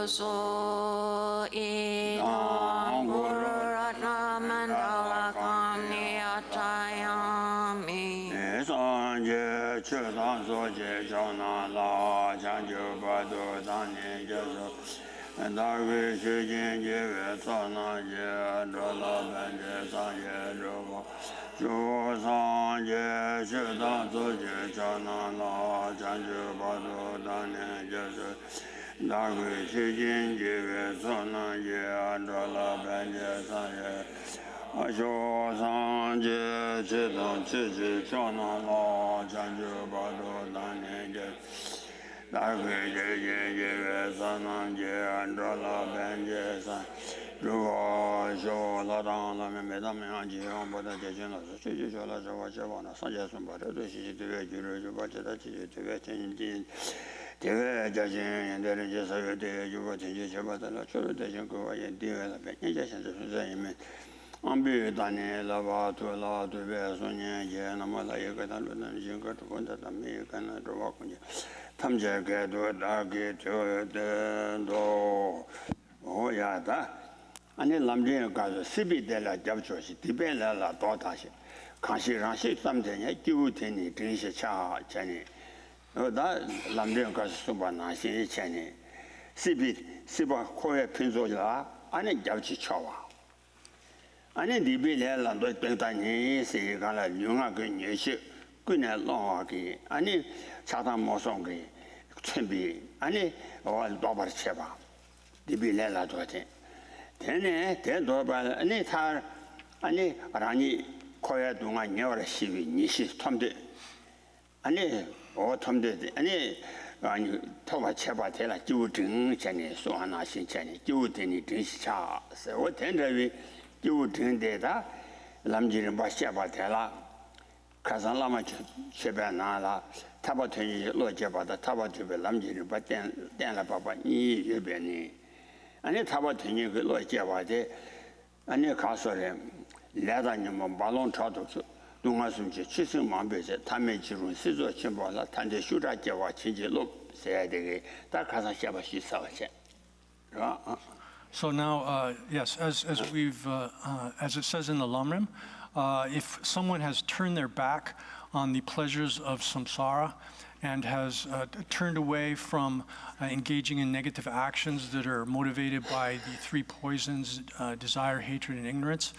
so idam Gururata Mandala Kamniyatayami. Sanje Chudan Soje Chona La Chanju Badu Dani Jesu Darvi Shujin Jive Tsona Je Drola Banje Sanje Drobo Chu Sanje Chudan Soje Chona La Chanju Badu Dani Jesu Darvi Shujin Jive Tsona Je Drola Banje Sanje Asho Sanje Chidon Chichi Chona Lo Chanju Bado Dani Je Darvi Je Je Je Sanan Je Androla Ben Je San Ruwa Sho La Dang La Me Me Dam Yang Ji Yong Bo Da Je Chen La Su Chi Chi Sho La Sho Wa Che Wa Na San Je Sun Ba Re Du Shi Chi Tuwe Ju Ru Ju Ba Che Da Chi Chi Tuwe Chen Jin Tewe Ja Chen Yen De Ren Je Sa Yo De Ju Ba Chen Je Che Ba Da La Chu Ru De Chen Ku Wa Yen Tewe La Pe Nye Je Chen Se Sun Se Yin Men Ambi Dani Lava Tu La Tu Be Sun Yen Je Nama La Ye Ka Ta Lu Dan Jin Ka Tu Kun Ta Ta Mi Ka Na Tu Wa Kun Je Tam Je Ke Tu Da Ki Tu De Do O Ya Da Ani Lam Jin Ka Su Sibi De La Jab Cho Si Ti Be La La Do Ta Si Kan Si Ran Si Tam Te Nye Ki Wu Te Ni Tin Si Cha Che Ni O Da Lam Jin Ka Su Su Ba Na Si Che Ni Siba Ko Ye Pin So La Ani Jab Chi Cha Wa 아니 리빌에 란도 땡다니 세가라 융아 그 녀시 그네 로하기 아니 자다 모송기 쳔비 아니 도바 쳔바 리빌에 라도테 되네 대도바 아니 타 아니 라니 코야 동아 녀라 시비 니시 톰데 아니 톰데 아니 토바 쳔바 되라 주등 전에 소하나 신전에 주등이 등시차 서 된다위 yu ting de da lam ji rin ba xia ba te la ka san lama che ba na la ta ba ten yi lo jie ba da ta ba ju be lam ji rin ba den la ba ba ni yu be ni ani ta ba ten yi ge lo jie ba de ani ka so re la da ni mo ba long cha do su dong a sun ji chi sing mang be je ta me ji ru si zuo qian bo la tan de shu zha jie wa qin ji lo se de ge da ka san xia ba xi sa wa qian是吧 So now, yes, as it says in the Lamrim, if someone has turned their back on the pleasures of samsara and has turned away from engaging in negative actions that are motivated by the three poisons, desire, hatred, and ignorance,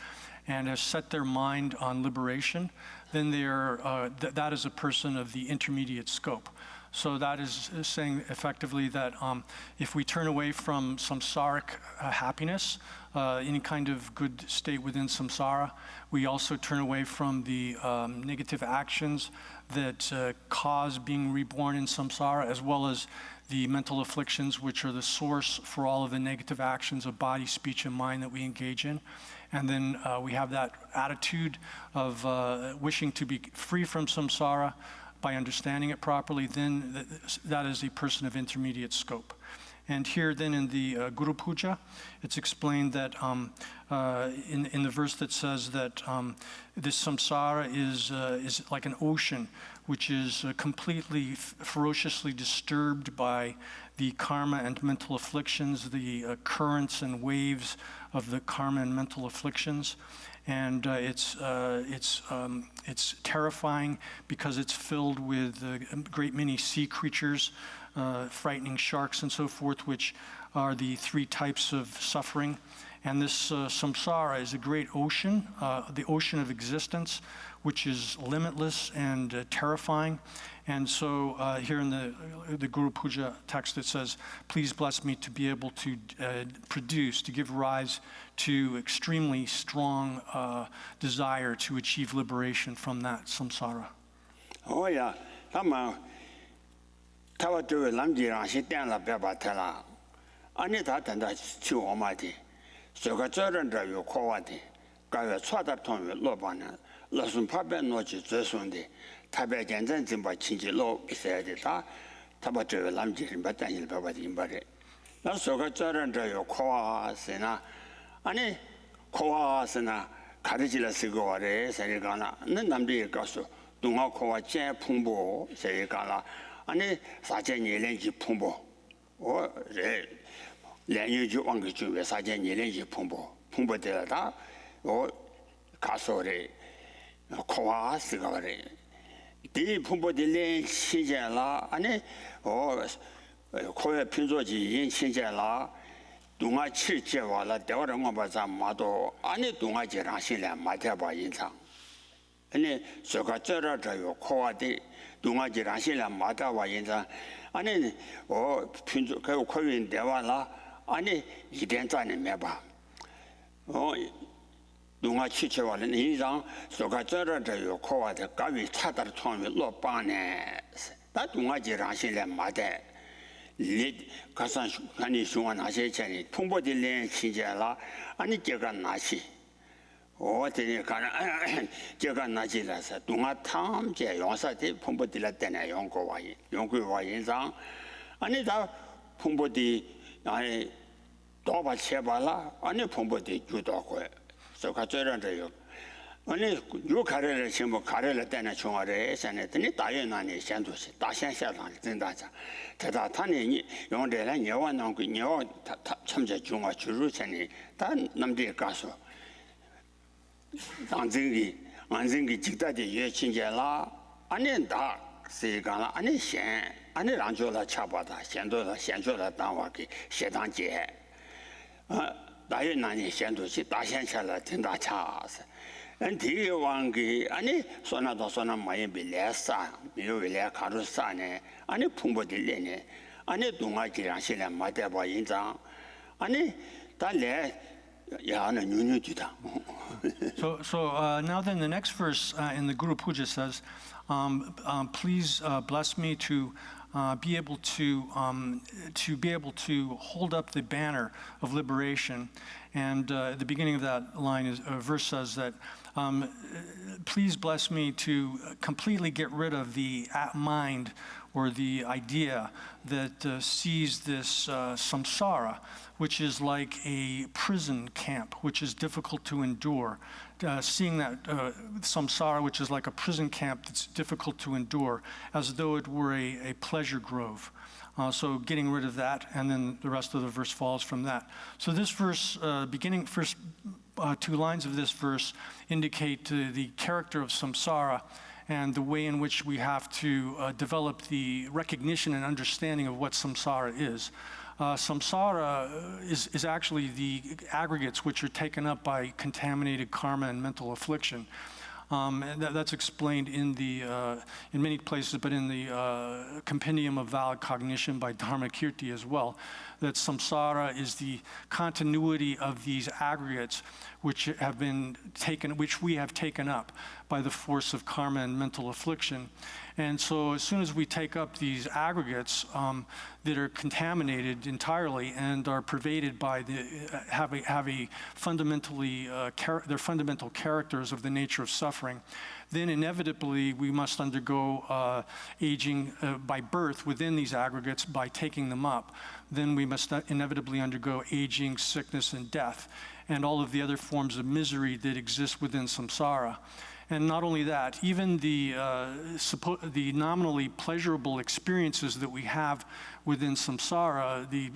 and has set their mind on liberation, then they are, that is a person of the intermediate scope. So that is saying effectively that if we turn away from samsaric happiness, any kind of good state within samsara, we also turn away from the negative actions that cause being reborn in samsara, as well as the mental afflictions, which are the source for all of the negative actions of body, speech, and mind that we engage in. And then we have that attitude of wishing to be free from samsara, by understanding it properly, then that is a person of intermediate scope. And here then in the Guru Puja, it's explained that in the verse that says that this samsara is like an ocean, which is completely, ferociously disturbed by the karma and mental afflictions, the currents and waves of the karma and mental afflictions. And it's terrifying because it's filled with a great many sea creatures, frightening sharks and so forth, which are the three types of suffering. And this samsara is a great ocean, the ocean of existence, which is limitless and terrifying. And so here in the Guru Puja text it says, please bless me to be able to produce, to give rise to extremely strong desire to achieve liberation from that samsara. Oh yeah, tama tawa tu lam ji ran shi dian la bia ba ta la ani ta tan da chi wo ma de so ga zhe ren zhe yu ko wa de ga yue chua da tong yu lo ba ne le sun pa be no ji zhe sun de ta be jian zhen jin ba qin ji lo bi se de ta ta ba zhe lam ji rin ba dan yi ba ba de ba de na so ga zhe ren zhe yu ko wa se na ani ko wa se na ka de ji le se go wa de se ri ga na ne nam de ga su dong ha ko wa jian pong bo se ri ga la 아니 사제 예len지 풍보 어 렌유주 왕그 중에 사제 니렌지 풍부되다 가소리 코와스가 그래 이 풍부들린 시제라 아니 코에 핀조지 인 시제라 동아 칠제와라 대화를 봐서 마도 아니 동아지랑 신뢰 마태바 인상 아니 저가 저러저요 코와디 동아지랑 신뢰 마태바 인상 아니 핀조 그 코인 대화라 아니 이点赞没吧동아 칠제와는 인상 저가 저러저요 코와디 가위 차다를 통해 로빠네 다 동아지랑 신뢰 마태 리 가산 아니 중앙 나세 전에 풍부들린 신제라 아니 제가 나시 어디에 가나 제가 나지라서 동아 탐제 용사대 풍부들라 때나 용고와 인상 아니 다 풍부디 아니 도바 쳐발라 아니 풍부디 주도고 저가 저런데요 아니 요 가래를 심어 가래를 때나 중앙에 산에더니 다연안에 현도시 다현下상 된다자 대다 타니 용대라 녀완는 그 녀 참제 중앙 주루 전에 다 남들 가서 안정기 직다지 예친제라 아니다 세간라 아니 현 아니 랑조라 차바다 현조라 당와기 세당제 다연안에 현도시 다현下라 된다자第一王给俺呢说那到说那没人被来杀，没有来看出杀呢，俺呢碰不得来呢，俺呢东啊这样现在没得把印章，俺呢他来也那牛就他。So now then the next verse in the Guru Puja says, please bless me to be able to hold up the banner of liberation. And the beginning of that line is verse says that please bless me to completely get rid of the mind or the idea that sees this samsara, which is like a prison camp, which is difficult to endure. Seeing that samsara, which is like a prison camp that's difficult to endure, as though it were a pleasure grove. So getting rid of that, and then the rest of the verse follows from that. So this verse, first two lines of this verse indicate the character of samsara and the way in which we have to develop the recognition and understanding of what samsara is. Samsara is actually the aggregates which are taken up by contaminated karma and mental affliction. That's explained in many places, but in the Compendium of Valid Cognition by Dharmakirti as well, that samsara is the continuity of these aggregates which we have taken up by the force of karma and mental affliction. And so as soon as we take up these aggregates that are contaminated entirely and are pervaded by have a fundamentally their fundamental characters of the nature of suffering, then inevitably we must undergo aging by birth within these aggregates by taking them up. Then we must inevitably undergo aging, sickness, and death, and all of the other forms of misery that exist within samsara. And not only that, even the nominally pleasurable experiences that we have within samsara, the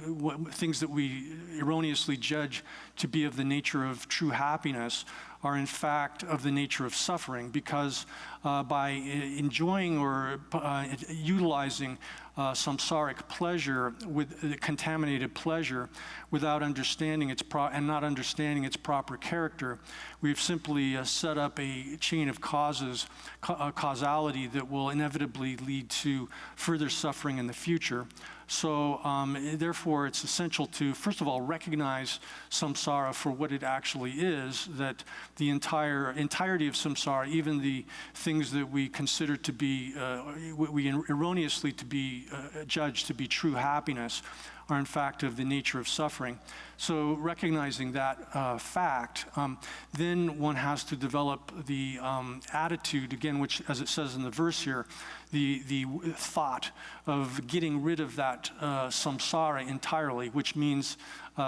things that we erroneously judge to be of the nature of true happiness, are in fact of the nature of suffering, because by enjoying or utilizing samsaric pleasure, with contaminated pleasure, without understanding not understanding its proper character, we've simply set up a chain of causality that will inevitably lead to further suffering in the future. So therefore, it's essential to, first of all, recognize samsara for what it actually is, that the entirety of samsara, even the things that we consider to be, we erroneously to be judged to be true happiness, are in fact of the nature of suffering. So recognizing that fact, then one has to develop the attitude, again, which, as it says in the verse here, the thought of getting rid of that samsara entirely, which means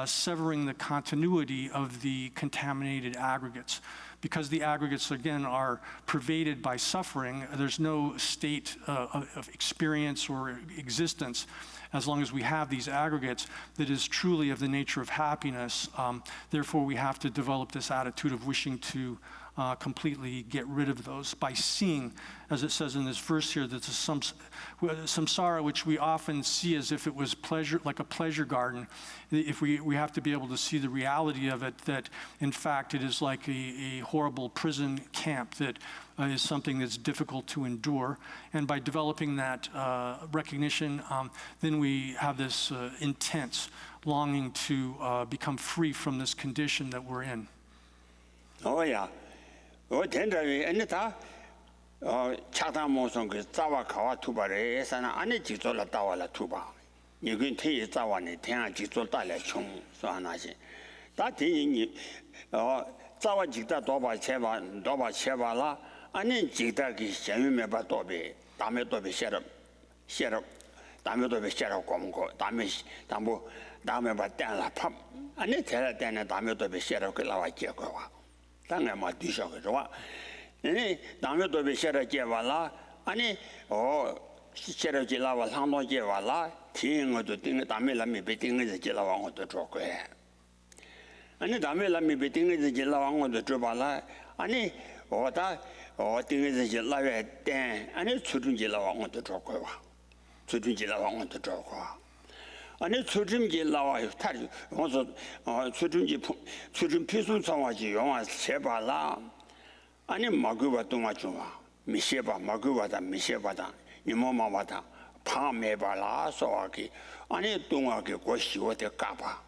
severing the continuity of the contaminated aggregates. Because the aggregates, again, are pervaded by suffering, there's no state of experience or existence as long as we have these aggregates, that is truly of the nature of happiness. Therefore, we have to develop this attitude of wishing to completely get rid of those by seeing, as it says in this verse here, that the samsara, which we often see as if it was pleasure, like a pleasure garden. If we have to be able to see the reality of it, that in fact it is like a horrible prison camp that is something that's difficult to endure. And by developing that recognition, then we have this intense longing to become free from this condition that we're in. Oh yeah. 된다위 엔다 차단 모성 그 자와 가와 투바래 에서는 안에 지조라 따와라 투바 이건 태이 자와네 태양 지조 달래 총 소하나시 다 대인이 자와 지다 도바 체바라 안에 지다기 현유메 바 도베 다음에 도베 셔럽 다음에 도베 셔럽 공고 다음에 바 땡라 팝 안에 대라 땡네 다음에 도베 셔럽 그 나와 제거와 당연히 뒤셔가 좋아. 네, 다음에 또 비셔라 제발라. 아니, 시셔라 제라와 상도 제발라. 팅어도 띵 다음에 라미 베팅을 제라와 것도 좋고 해. 아니, 다음에 라미 베팅을 제라와 것도 줘발라. 아니, 띵을 제라와 땡. 아니, 추준 제라와 것도 좋고 와. 추준 제라와 것도 좋고 와. 아니 추즘지 나와요. 타지. 그래서 추즘 피순 상황이 영화 세발라. 아니 마구바 동아 좋아. 미셰바 마구바다 미셰바다. 이모마바다. 파메발라 소아기. 아니 동아게 고시오데 까봐.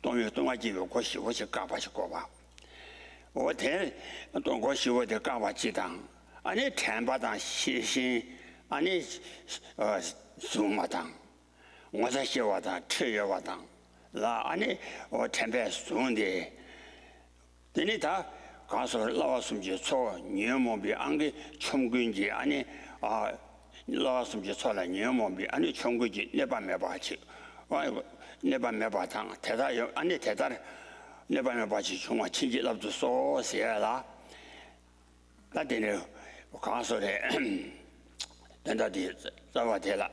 동아지 고시오시 까봐시 고봐. 어때? 동고시오데 까봐지당. 아니 텐바당 시신 아니 수마당. 我在写我的吃药我当，那安尼我天天送的，等你他告诉老书记错，你莫比安个穷规矩安尼老书记错了，你莫比安尼穷规矩，你把没把去，你把没把当，太大有安尼太大的，你把没把去穷啊，亲戚老子说些啦，那等你我告诉的，等到的找我的了。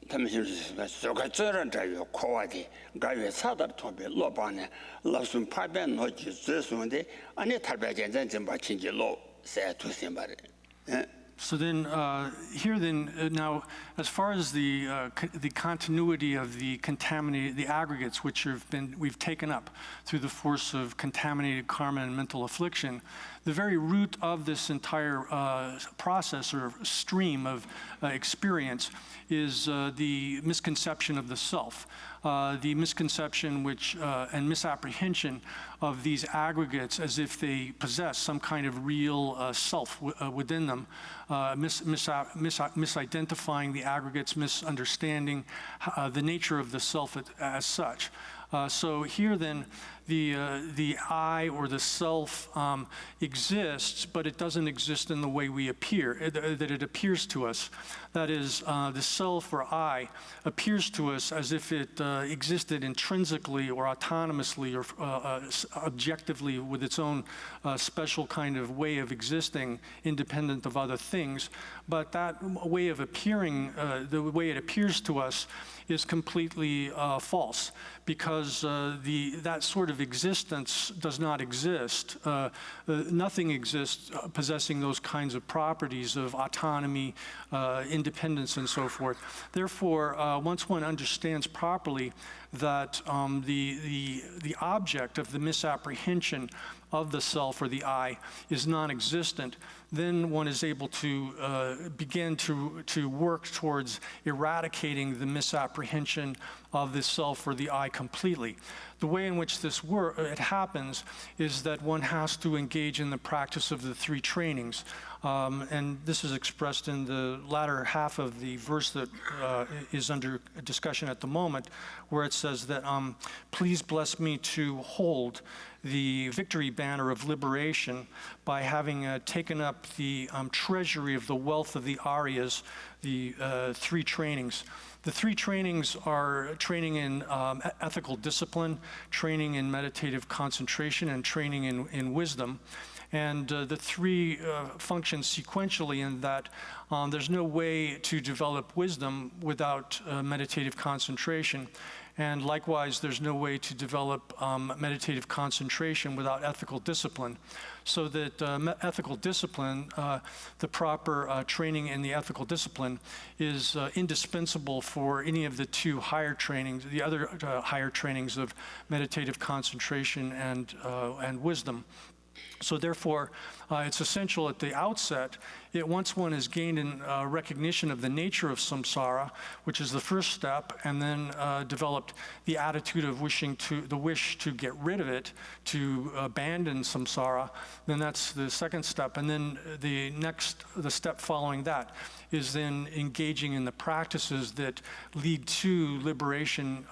他们就是说个责任在于国外的，干预查到特别老板呢，老孙旁边那就只送的，安尼特别简单，真把亲戚老晒出现吧的，So then, here then, now, as far as the continuity of the contaminated, the aggregates which we've taken up through the force of contaminated karma and mental affliction, the very root of this entire process or stream of experience is the misconception of the self. The misconception and misapprehension of these aggregates as if they possess some kind of real self within them, misidentifying the aggregates, misunderstanding the nature of the self as such. So here then, the I or the self exists, but it doesn't exist in the way we appear, that it appears to us. That is, the self or I appears to us as if it existed intrinsically or autonomously or objectively with its own special kind of way of existing, independent of other things. But that way of appearing, the way it appears to us, is completely false, because that sort of existence does not exist. Nothing exists possessing those kinds of properties of autonomy, independence, and so forth. Therefore, once one understands properly that the object of the misapprehension of the self or the I is non-existent, then one is able to begin to work towards eradicating the misapprehension of the self or the I completely. The way in which it happens is that one has to engage in the practice of the three trainings. And this is expressed in the latter half of the verse that is under discussion at the moment, where it says that, please bless me to hold the victory banner of liberation by having taken up the treasury of the wealth of the Aryas, the three trainings. The three trainings are training in ethical discipline, training in meditative concentration, and training in wisdom. And the three function sequentially in that there's no way to develop wisdom without meditative concentration. And likewise, there's no way to develop meditative concentration without ethical discipline. So that ethical discipline, the proper training in the ethical discipline is indispensable for any of the two higher trainings, the other higher trainings of meditative concentration and wisdom. So therefore, it's essential at the outset, once one has gained a recognition of the nature of samsara, which is the first step, and then developed the attitude of the wish to get rid of it, to abandon samsara, then that's the second step. And then the step following that is then engaging in the practices that lead to liberation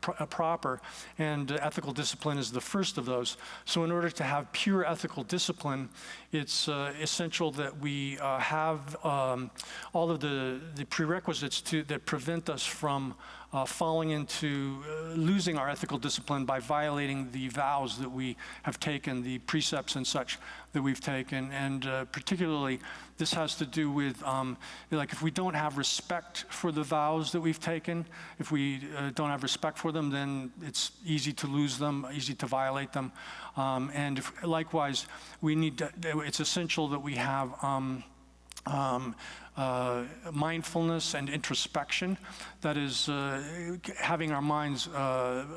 proper, and ethical discipline is the first of those. So in order to have pure ethical discipline, it's essential that we have all of the prerequisites that prevent us from falling into losing our ethical discipline by violating the vows that we have taken, the precepts and such that we've taken. And particularly, this has to do with, like, if we don't have respect for the vows that we've taken, if we don't have respect for them, then it's easy to lose them, easy to violate them. And likewise, it's essential that we have mindfulness and introspection, that is having our minds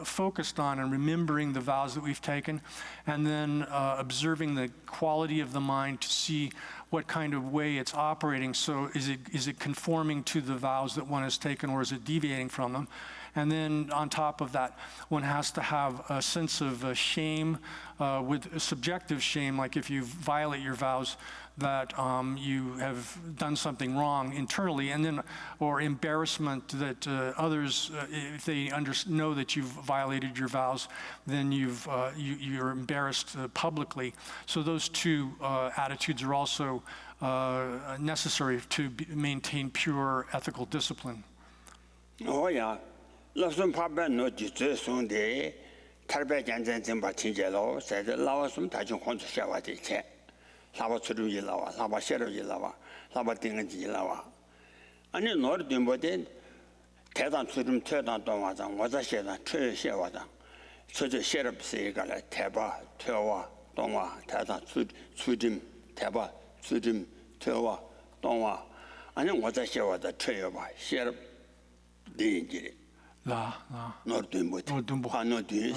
focused on and remembering the vows that we've taken, and then observing the quality of the mind to see what kind of way it's operating. So is it conforming to the vows that one has taken, or is it deviating from them? And then on top of that, one has to have a sense of shame, with subjective shame, like if you violate your vows, that you have done something wrong internally, and then, or embarrassment that others, if they know that you've violated your vows, then you're embarrassed publicly. So those two attitudes are also necessary to maintain pure ethical discipline. Oh yeah, losum papa no jitu sonde, tarbe janjan jimba chinjelo, said lawasum tajun honto shawati che. Lava Tsuruji Lava, Lava Sheroji Lava, Lava Dingaji Lava. And in Nord Dimboden, Tedan Tsurum Tedan Domazan, was a shed, Tre Shewada. So the sheriff say, Teba, Tewa, Doma, Tedan Tsudim, Teba, Tsudim, Tewa, Doma. And then was a shewada, Treova, Sheriff Dingy. Nord Dimboden, no do.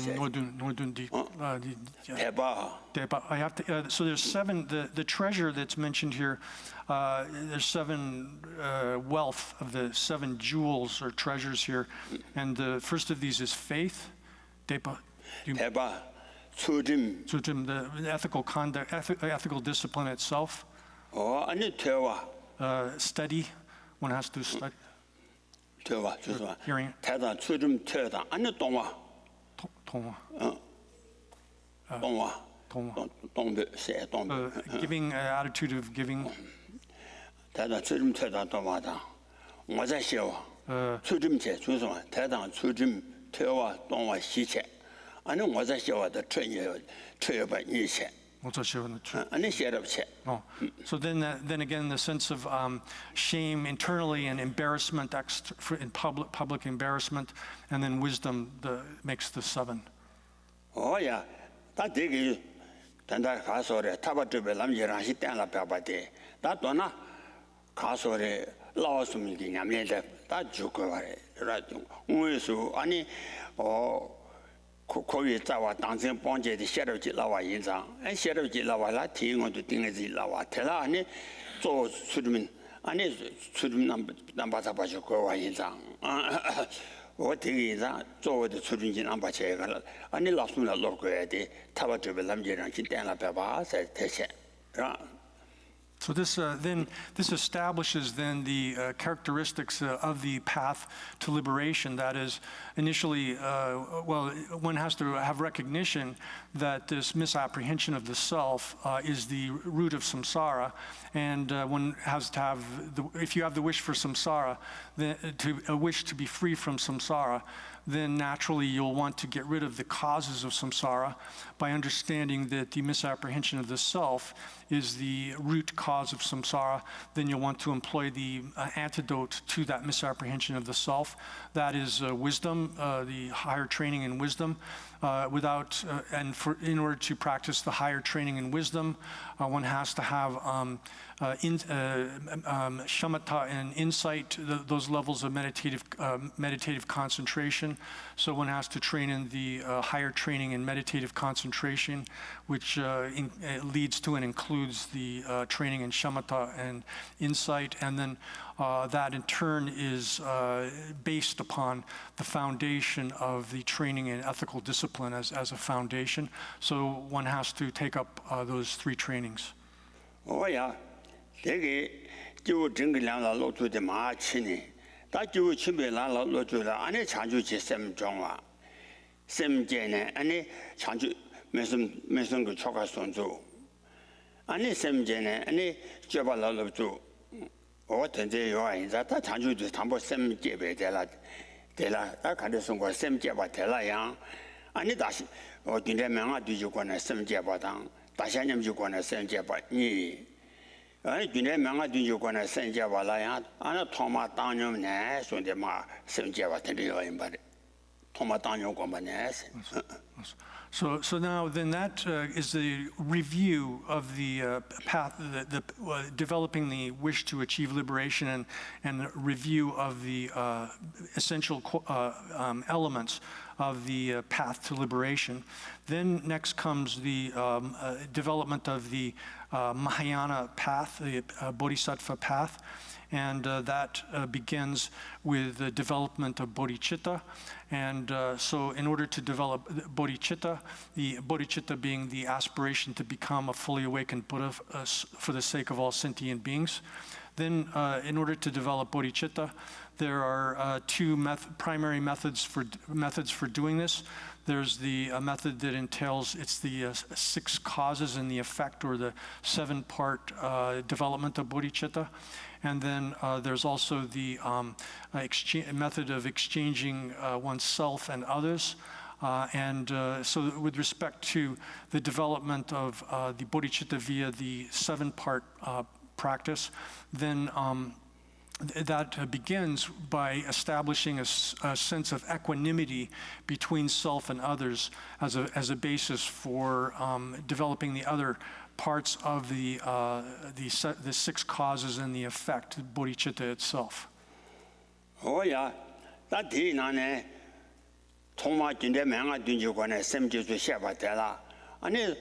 I have to. So there's seven. The treasure that's mentioned here. There's seven wealth of the seven jewels or treasures here, and the first of these is faith. Depa. Tsudim. The ethical conduct, ethical discipline itself. Oh, and Tewa. Study. One has to study. Hearing. Tedan Tsudim Tedan. And Doma. Giving attitude of giving. Tedan Tsudim Tedan Domada. Was a show. Tsudim che, Tedan Tsudim Tewa Doma Shiche. And then was a show at the trail by Nisha. And they share of check. Oh, so then again, the sense of shame internally and embarrassment in public embarrassment, and then wisdom makes the seven. Oh yeah, that dig Tanda Casore, Tabatu Lamjerashi Tana Pabate, that donna Casore, Lawsum, Yameda, that Jukore, Ratum, Uisu, Ani, or Koyetawa dancing ponje the shadow Jilawa Yinzang, and shadow Jilawa Latin on the Dingazi Lawa Telani, so Sudmin, and is Sudmin Nambatabajoko Yinzang. What is that? So the Sudmin Ambachegal, and the last one local at the Tabatu Lamjer and Chitana Papa said Tesha. So this this establishes then the characteristics of the path to liberation. That is, initially, well, one has to have recognition that this misapprehension of the self is the root of samsara, and one has to have, if you have the wish for samsara, a wish to be free from samsara, then naturally you'll want to get rid of the causes of samsara by understanding that the misapprehension of the self is the root cause of samsara. Then you'll want to employ the antidote to that misapprehension of the self. That is wisdom, the higher training in wisdom. In order to practice the higher training in wisdom, one has to have shamatha and insight, those levels of meditative concentration. So one has to train in the higher training in meditative concentration, which leads to and includes the training in shamatha and insight, and then that in turn is based upon the foundation of the training in ethical discipline as a foundation. So one has to take up those three trainings. Oh yeah, 되게 저 정글랑라 로투데 마치니 다 저 침배랑라 로투라 안에 자주 제셈 정화 셈제네 안에 자주 매선 그 초가 손주 안에 셈제네 안에 저발라 로투 어떤데 요아인자 다 자주도 담보 셈제베 되라 다 가르선 거 셈제바 되라야 아니 다시 어딘데 명아 뒤지고는 셈제바당 다시 한님 주고는 셈제바 니 아니 뒤에 명아 뒤지고는 셈제바라야 아나 토마 당념네 손데마 셈제바 되려야 임바리 토마 당념 고만네 So now then that is the review of the path, developing the wish to achieve liberation and the review of the essential elements of the path to liberation. Then next comes the development of the Mahayana path, the Bodhisattva path. And that begins with the development of bodhicitta. And so in order to develop bodhicitta, the bodhicitta being the aspiration to become a fully awakened Buddha for the sake of all sentient beings. Then in order to develop bodhicitta, there are two primary methods for doing this. There's the method that entails, it's the 6 causes and the effect, or the 7-part development of bodhicitta. And then there's also the method of exchanging oneself and others. So with respect to the development of the bodhicitta via the 7-part practice, then that begins by establishing a sense of equanimity between self and others as a basis for developing the other parts of the 6 causes and the effect, bodhicitta itself. Oh yeah, that day nane thoma jinde menga dunju kone semje su sheba tela ani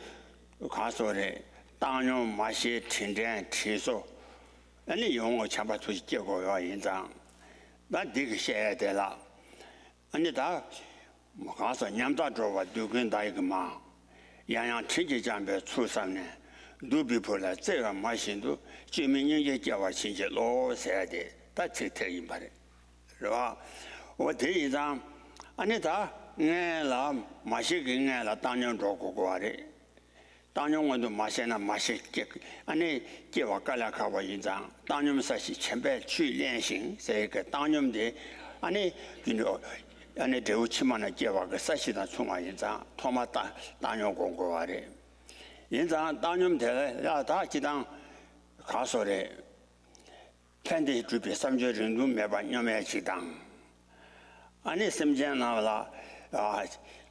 khasore tangyo mashi tinden tiso ani yongo chamba tu jego yo yinjang that dig she tela ani da khasa nyamda drowa dugun da igma yang chiji jambe chusamne du people la zega mashindu jimin ye jawa chinje lo sede da chite imbare ro wo de yinjang ani da ne la mashi ge la tangyo drogo gore tangyo wondu mashena mashi ge ani jewa kala ka wa yinjang tangyo sa shi chenbe chu lian xing se ge tangyo de ani ginro 안에 대우치만의 제와가 사실은 총아인자 토마타 단용 공고하래 인자 단용 대야 다 지당 가서래 팬데 주비 3절 정도 매번 염해 지당 안에 심지어 나와라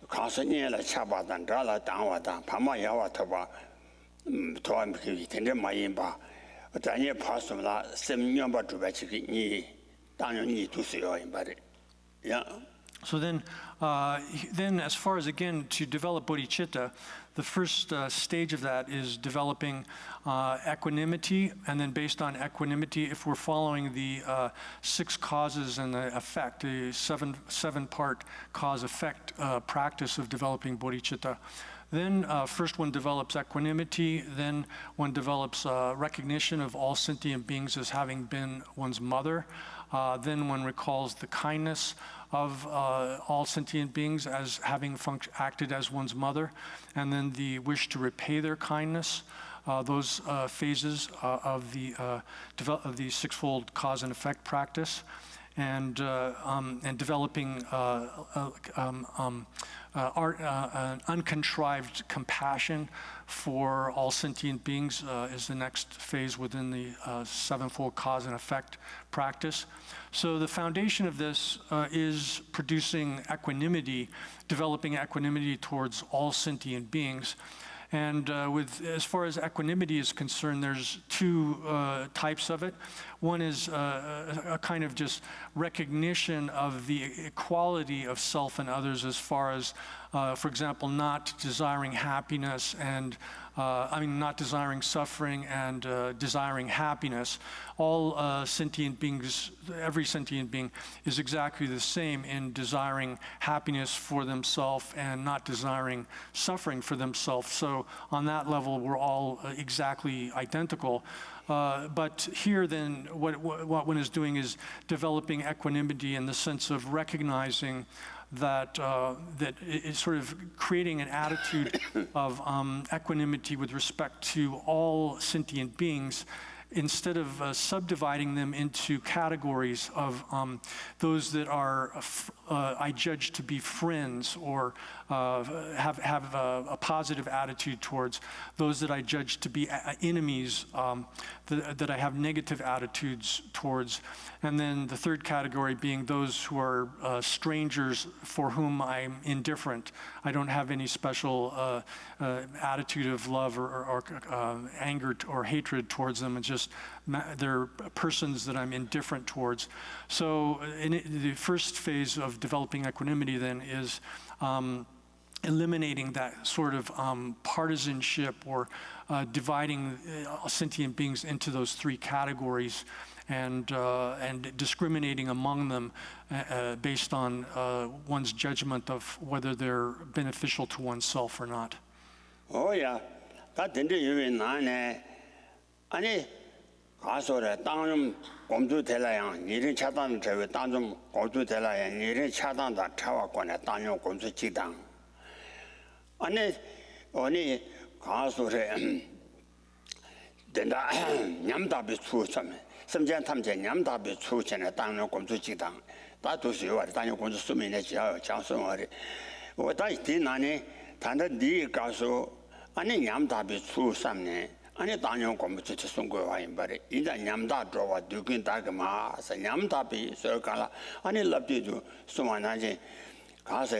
가서 니라 차바단 달라 당와다 파마야와 터바 도안비 텐데 마이바 단에 파스라 semnyamba 주바치기 니 단용이 두세요 임바래 야 So then as far as, again, to develop bodhicitta, the first stage of that is developing equanimity, and then based on equanimity, if we're following the 6 causes and the effect, the 7-part cause-effect practice of developing bodhicitta, Then first one develops equanimity, then one develops recognition of all sentient beings as having been one's mother. Then one recalls the kindness of all sentient beings as having acted as one's mother, and then the wish to repay their kindness. Those phases of the sixfold cause and effect practice, and developing an uncontrived compassion for all sentient beings is the next phase within the sevenfold cause and effect practice. So the foundation of this is producing equanimity, developing equanimity towards all sentient beings. And as far as equanimity is concerned, there's two types of it. One is a kind of just recognition of the equality of self and others as far as, for example, not desiring happiness and, not desiring suffering and desiring happiness. All sentient beings, every sentient being is exactly the same in desiring happiness for themselves and not desiring suffering for themselves. So on that level, we're all exactly identical. But here then, what one is doing is developing equanimity in the sense of recognizing that that is sort of creating an attitude of equanimity with respect to all sentient beings, instead of subdividing them into categories of those that are I judge to be friends or have a positive attitude towards, those that I judge to be enemies, that I have negative attitudes towards, and then the third category being those who are strangers for whom I'm indifferent. I don't have any special attitude of love or anger or hatred towards them. It's just they're persons that I'm indifferent towards. So the first phase of developing equanimity then is eliminating that sort of partisanship or dividing sentient beings into those three categories, and discriminating among them based on one's judgment of whether they're beneficial to oneself or not. Oh yeah, that didn't even know. 아니 가서래 땅좀 공주 될라야 니를 차단 저기 땅좀 공주 될라야 니를 차단다 차와권에 땅용 공주 지당 아니 가서래 된다 냠답이 추첨 심지어 탐제 냠답이 추첨에 땅용 공주 지당 다도시 와 땅용 공주 수민의 지하 장성월이我到底나니 단다 니 가서 아니 냠답이 추첨네 아니 당연 공부지 송고 와인 바리 인자 냠다 dro와 두긴 다그마 냠다비 서가라 아니 랍디도 소만하지 가서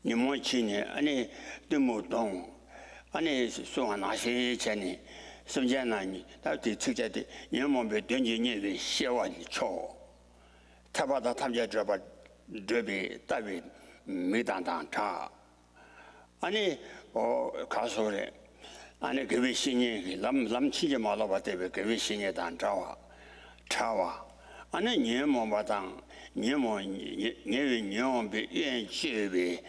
니모치니 아니 드모동 아니 소만하시 전에 심지어나니 다디 측제디 니모베 된지니 시와니 초 타바다 탐제 dro바 드비 따비 미단단타 아니 가서래 아니 그 신이 남치지 말아봐 때문에 그 신이 단자와 차와 아니 니모 마당 니모 니비 연치비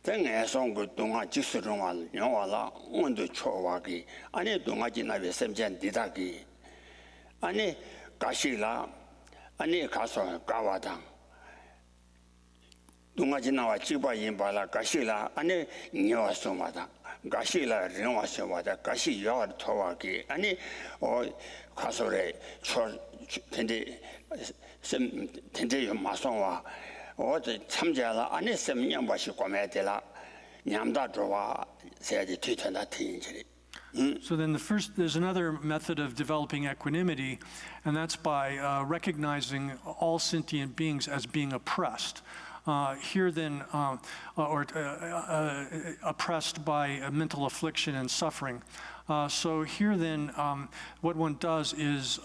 등에 송그 동아 지수롱아 영화라 온도 초와기 아니 동아지 나베 셈전 디다기 아니 가시라 아니 가서 가와당 동아지 나와 지바 임발라 가시라 아니 니와소마다 가시라 령와서마다 가시 여어 토와기 아니 가서래 초 텐데 셈 텐데 마송와 어제 참자라 아니 셈냥 바시 꼬매들라 냠다 dro와 세지 뒤편다 티인지. So then there's another method of developing equanimity, and that's by recognizing all sentient beings as being oppressed. Here then, oppressed by mental affliction and suffering. So here then, what one does is,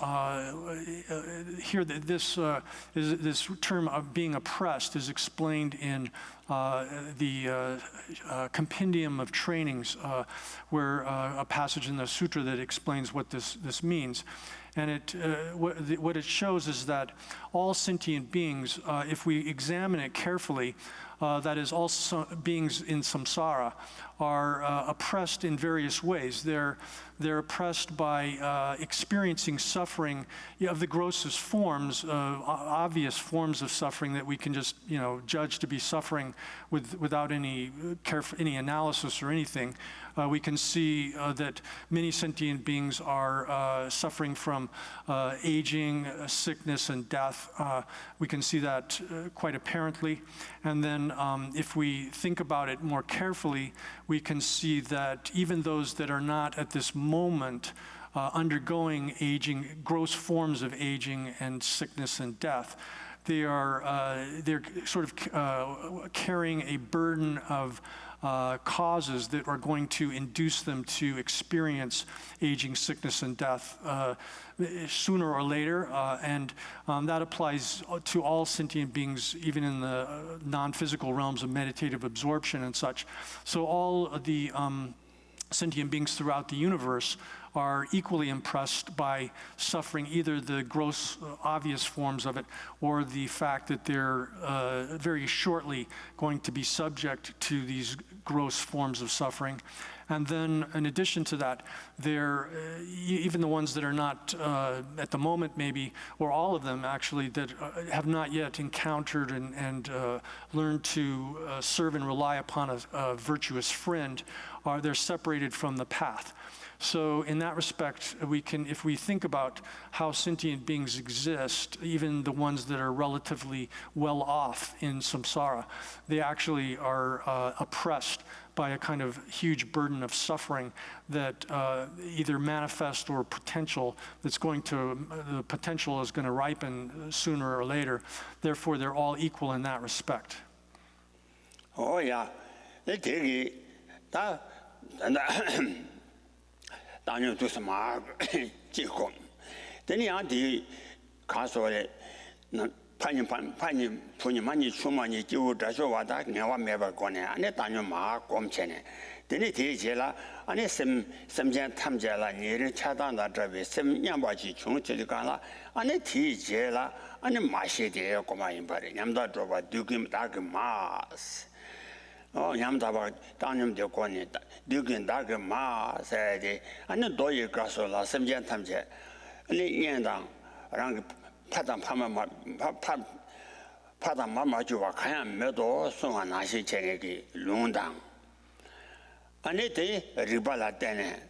here this term of being oppressed is explained in compendium of trainings, where a passage in the sutra that explains what this means. And what it shows is that all sentient beings, if we examine it carefully, that is, all beings in samsara are oppressed in various ways. They're oppressed by experiencing suffering of the grossest forms, obvious forms of suffering that we can just, judge to be suffering without any analysis or anything. We can see that many sentient beings are suffering from aging, sickness, and death. We can see that quite apparently. And then if we think about it more carefully, we can see that even those that are not at this moment undergoing aging, gross forms of aging and sickness and death, they're sort of carrying a burden of causes that are going to induce them to experience aging, sickness, and death sooner or later, and that applies to all sentient beings, even in the non-physical realms of meditative absorption and such. So all of the sentient beings throughout the universe are equally impressed by suffering, either the gross, obvious forms of it, or the fact that they're very shortly going to be subject to these gross forms of suffering. And then, in addition to that, they're even the ones that are not at the moment, maybe, or all of them actually, that have not yet encountered and learned to serve and rely upon a virtuous friend, they're separated from the path. So in that respect, if we think about how sentient beings exist, even the ones that are relatively well off in samsara, they actually are oppressed by a kind of huge burden of suffering that either manifest or potential the potential is going to ripen sooner or later. Therefore, they're all equal in that respect. Oh, yeah. 당뇨 두스마 지고 되니한테 가서래 판이 분이 많이 추만이 지고 다서 와다 내가 매바 거네 안에 당뇨 마 꼼체네 되니 대제라 안에 섬전 탐제라 니를 차단다 저비 섬냥바지 중절가라 안에 대제라 안에 마시대 고마인 바리 냠다 줘봐 두김 다금 마스 냠다바 당념도 거네 두긴 다금 마세데 안에 도이 가서라 섬전 탐제 아니 년당 랑 파단 파단 마마 주와 가야 매도 송아 나시 체계기 롱당 안에 대 리발라 때네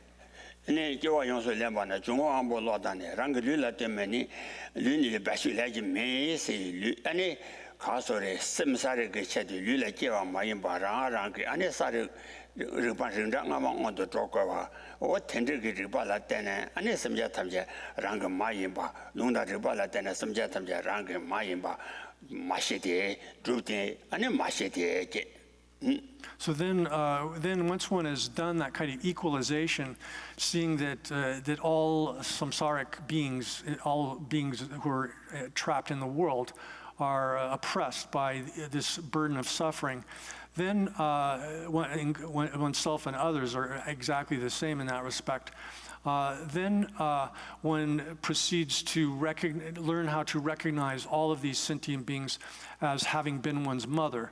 네 저와 용서 lem바나 중앙 안보 로다네 랑그 류라 때문에 류니를 바실하지 메세 아니 가서래 셈사를 그 체도 류라 제와 마인 바라랑 그 안에 사를 리반정장 아마 온도 조거와 오 텐드기 리발라 때네 안에 섬자 탐제 랑그 마인 바 롱다 리발라 때네 섬자 탐제 랑그 마인 바 마시데 두데 안에 마시데 So then once one has done that kind of equalization, seeing that all samsaric beings, all beings who are trapped in the world, are oppressed by this burden of suffering, then oneself and others are exactly the same in that respect. Then one proceeds to learn how to recognize all of these sentient beings as having been one's mother.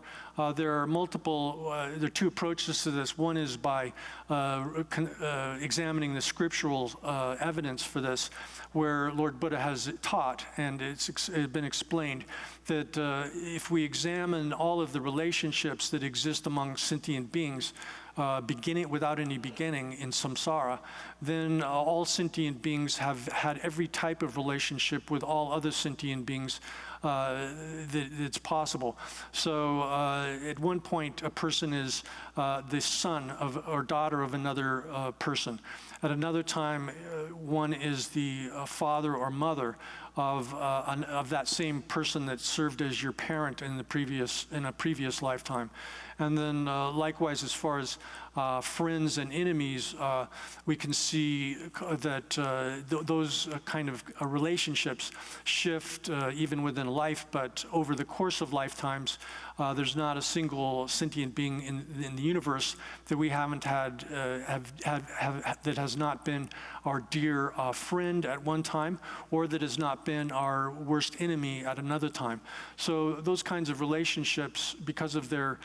There are two approaches to this. One is by examining the scriptural evidence for this, where Lord Buddha has taught, and it's been explained, that if we examine all of the relationships that exist among sentient beings, beginning without any beginning in samsara, then all sentient beings have had every type of relationship with all other sentient beings that's possible. So at one point, a person is the son of or daughter of another person. At another time, one is the father or mother of that same person that served as your parent in a previous lifetime. And then likewise, as far as friends and enemies, we can see that those kind of relationships shift even within life, but over the course of lifetimes, there's not a single sentient being in the universe that we haven't had, that has not been our dear friend at one time, or that has not been our worst enemy at another time. So those kinds of relationships, because of their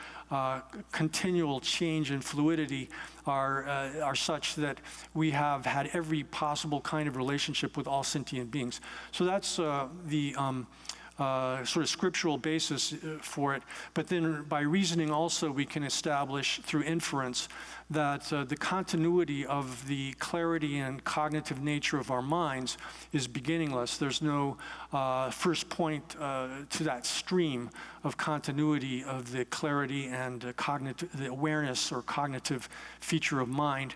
continual change and fluidity, are such that we have had every possible kind of relationship with all sentient beings. So that's the sort of scriptural basis for it. But then by reasoning also, we can establish through inference that the continuity of the clarity and cognitive nature of our minds is beginningless. There's no first point to that stream of continuity of the clarity and the awareness or cognitive feature of mind.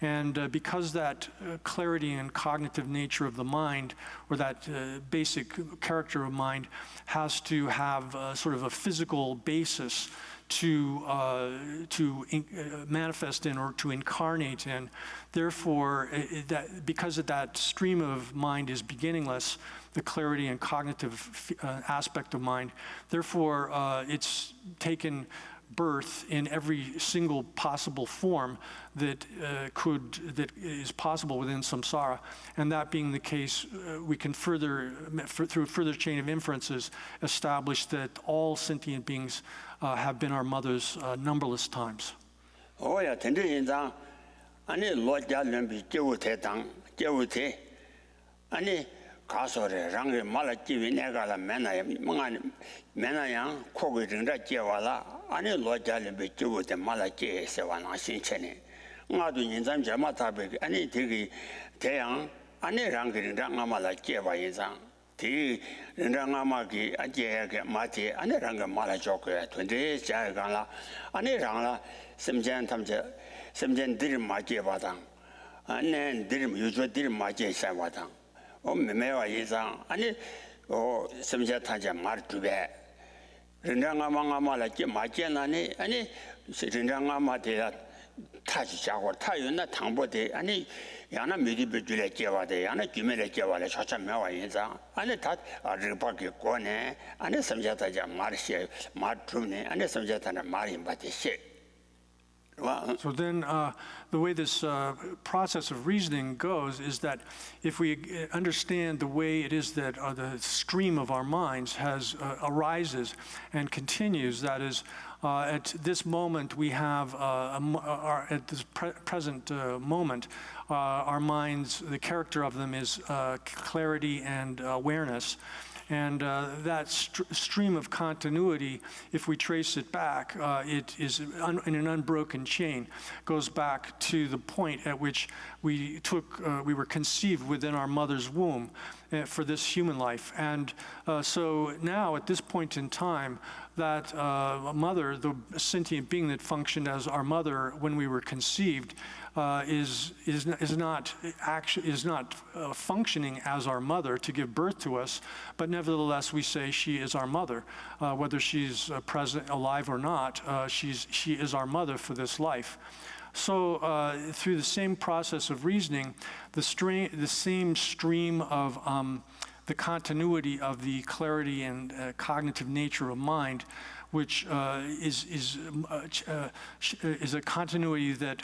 And because that clarity and cognitive nature of the mind, or that basic character of mind, has to have sort of a physical basis to manifest in or to incarnate in, therefore, because that stream of mind is beginningless, the clarity and cognitive aspect of mind, therefore, it's taken birth in every single possible form that is possible within samsara. And that being the case, we can further, through a further chain of inferences, establish that all sentient beings have been our mothers numberless times. Oh yeah, tende inza, ane lo jalen bi jewu te dang, jewu te, ane 가서래 랑게 말아 지위 내가라 맨나 양 코고 된다 제와라 아니 로자를 비주고데 말아 제세와나 신체네 나도 인자 제마타베 아니 되게 대양 아니 랑게린다 나말아 제와 인상 디 랑아마기 아제게 마티 아니 랑게 말아 조게 된데 자가라 아니 랑라 심전 탐제 심전 들 마제바당 아니 들 유저 들 마제사와당 매매와 이상 아니 섬자 타자 말 두배 rendrangamamalaki 마제나니 아니 rendrangama데라 타지자고 타윤나 당보데 아니 야나 미리베줄에 제와데 야나 규메레 제와래 차차매와 인자 아니 다 아르바게 고네 아니 섬자 타자 말시 말투네 아니 섬자 타나 말이 바데시. So then the way this process of reasoning goes is that if we understand the way it is that the stream of our minds arises and continues, that is, at this moment we have, at this present moment, our minds, the character of them is clarity and awareness. And that stream of continuity, if we trace it back, it is in an unbroken chain, goes back to the point at which we were conceived within our mother's womb for this human life. And so now, at this point in time, that mother, the sentient being that functioned as our mother when we were conceived, is not functioning as our mother to give birth to us, but nevertheless we say she is our mother, whether she's present, alive or not. She is our mother for this life. So through the same process of reasoning, the same stream of the continuity of the clarity and cognitive nature of mind, which is a continuity that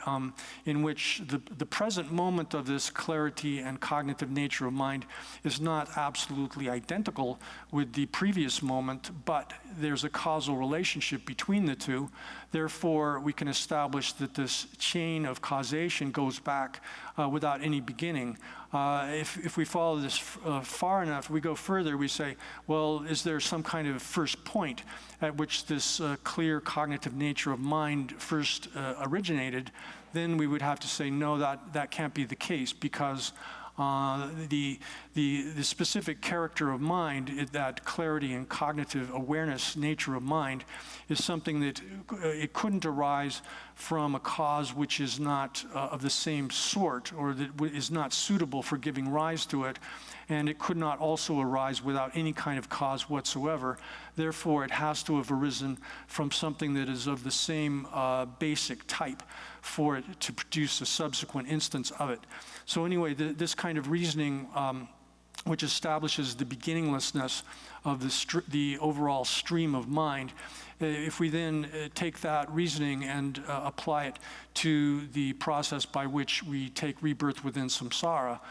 in which the present moment of this clarity and cognitive nature of mind is not absolutely identical with the previous moment, but there's a causal relationship between the two. Therefore, we can establish that this chain of causation goes back without any beginning. If we follow this far enough, we go further, we say, well, is there some kind of first point at which this clear cognitive nature of mind first originated? Then we would have to say, no, that can't be the case, because the the specific character of mind, that clarity and cognitive awareness nature of mind, is something that it couldn't arise from a cause which is not of the same sort, or that is not suitable for giving rise to it. And it could not also arise without any kind of cause whatsoever. Therefore, it has to have arisen from something that is of the same basic type for it to produce a subsequent instance of it. So anyway, this kind of reasoning, which establishes the beginninglessness of the overall stream of mind, if we then take that reasoning and apply it to the process by which we take rebirth within samsara,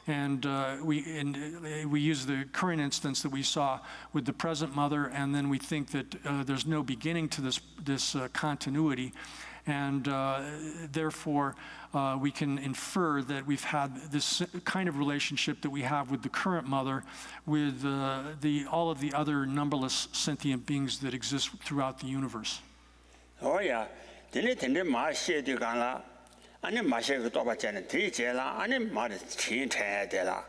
and we use the current instance that we saw with the present mother, and then we think that there's no beginning to this continuity, and therefore we can infer that we've had this kind of relationship that we have with the current mother with all of the other numberless sentient beings that exist throughout the universe. Oh yeah, 아니 마셔도 똑같잖아. 뒤제라 아니 말이 친해야되라.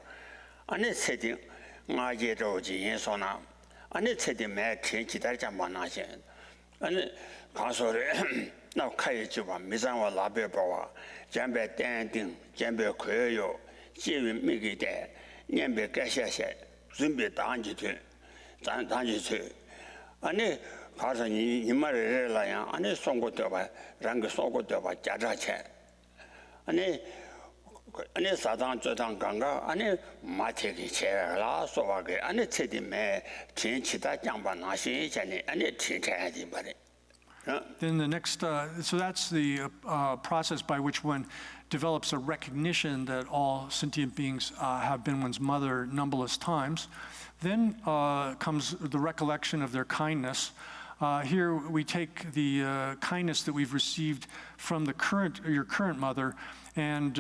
아니 세딩 마제로 지인소나. 아니 세딩 매 친지달자 만나시. 아니 가서를 나 카이지 봐. 미상와 라베바와 잠배 땡딩 잠배 거요. 지위 미기대 년배 가샤샤 준비 단지돼. 단지돼. 아니 가서 이 말을 해라야. 아니 송고도 봐. 랑거 송고도 봐. 자자체. 아니 사당 저당 강가 아니 마체기 제라 소와게 아니 체디메 진치다 장반 나시 전에 아니 진짜야지 말이. Then the next, so that's the process by which one develops a recognition that all sentient beings have been one's mother numberless times. Then comes the recollection of their kindness. Here we take the kindness that we've received from your current mother and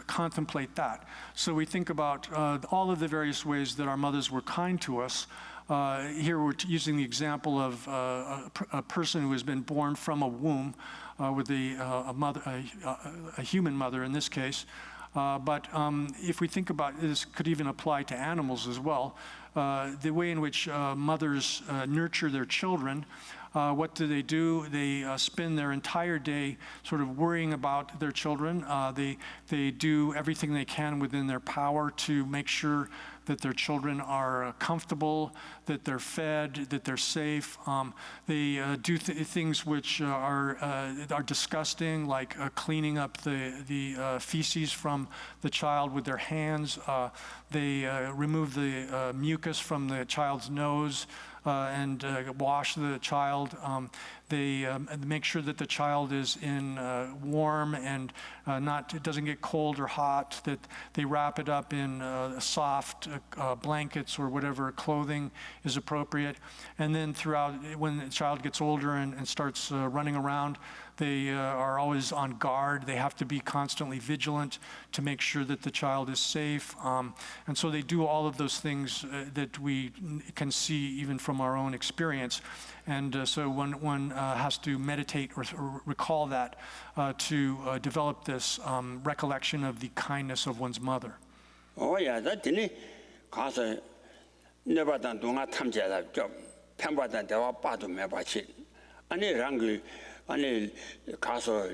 contemplate that. So we think about all of the various ways that our mothers were kind to us. Here we're using the example of a person who has been born from a womb with a human mother in this case. But if we think about this, could even apply to animals as well. The way in which mothers nurture their children, what do? They spend their entire day sort of worrying about their children. They do everything they can within their power to make sure that their children are comfortable, that they're fed, that they're safe. They do things which are disgusting, like cleaning up the feces from the child with their hands. They remove the mucus from the child's nose and wash the child. They make sure that the child is in warm and it doesn't get cold or hot, that they wrap it up in soft blankets or whatever clothing is appropriate. And then throughout, when the child gets older and starts running around, they are always on guard. They have to be constantly vigilant to make sure that the child is safe. And so they do all of those things that we can see even from our own experience. And so one has to meditate or recall that to develop this recollection of the kindness of one's mother. Oh yeah, that didn't cause never done do not come to job. Pemberton, there were part of me about it. Any rangu, any castle,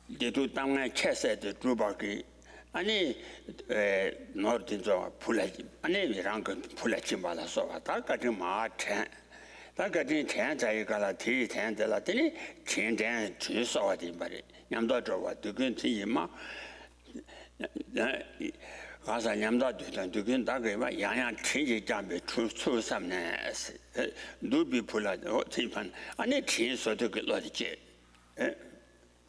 they do down a chest at the Drubaki. Any north pull it, any rank pull it chimbala so I got him my 10. 大概这天在一个了，第一天在了，这里天天最少的嘛的，年到这话都跟这一嘛，刚才年到对的，都跟大概嘛，样样天气讲的出什么呢？都比不了，我这份，俺那天说都给老的接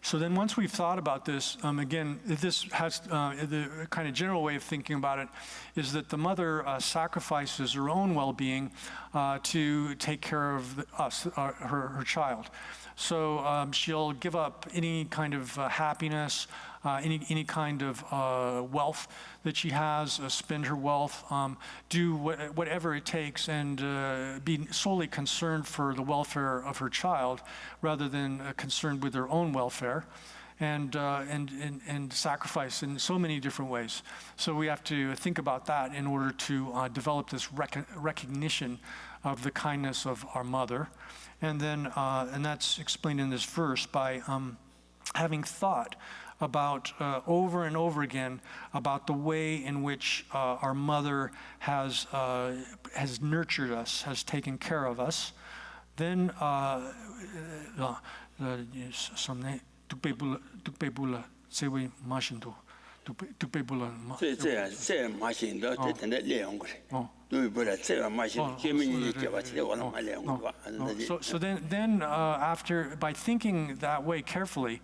，So then once we've thought about this, again, this has the kind of general way of thinking about it is that the mother sacrifices her own well-being to take care of her child. So she'll give up any kind of happiness, any kind of wealth that she has, spend her wealth, do whatever it takes, and be solely concerned for the welfare of her child rather than concerned with her own welfare. and sacrifice in so many different ways. So we have to think about that in order to develop this recognition of the kindness of our mother. And then, and that's explained in this verse by having thought about over and over again about the way in which our mother has nurtured us, has taken care of us. Then, So then after, by thinking that way carefully,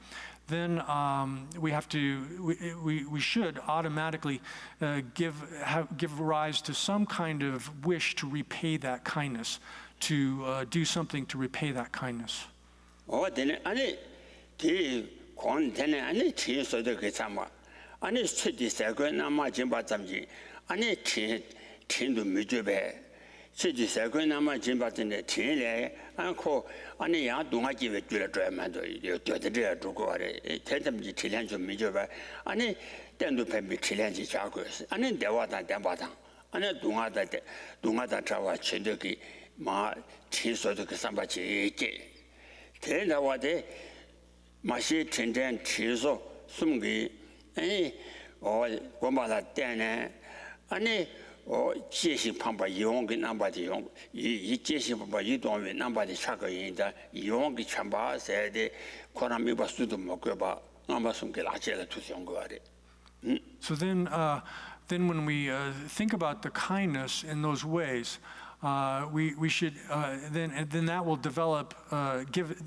then we should automatically give rise to some kind of wish to repay that kindness, to do something to repay that kindness. So then when we think about the kindness in those ways, we should then that will develop,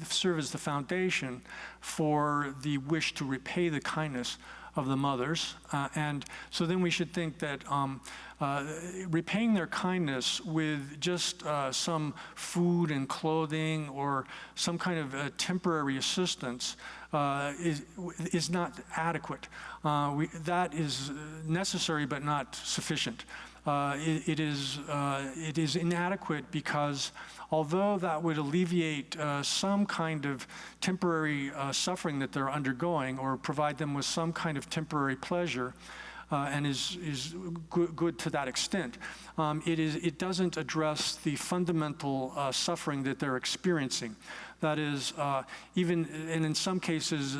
serve as the foundation for the wish to repay the kindness of the mothers. And so then we should think that repaying their kindness with just some food and clothing or some kind of temporary assistance is not adequate. That is necessary but not sufficient. It is inadequate because although that would alleviate some kind of temporary suffering that they're undergoing or provide them with some kind of temporary pleasure, and is good to that extent, it doesn't address the fundamental suffering that they're experiencing. That is, even, and in some cases,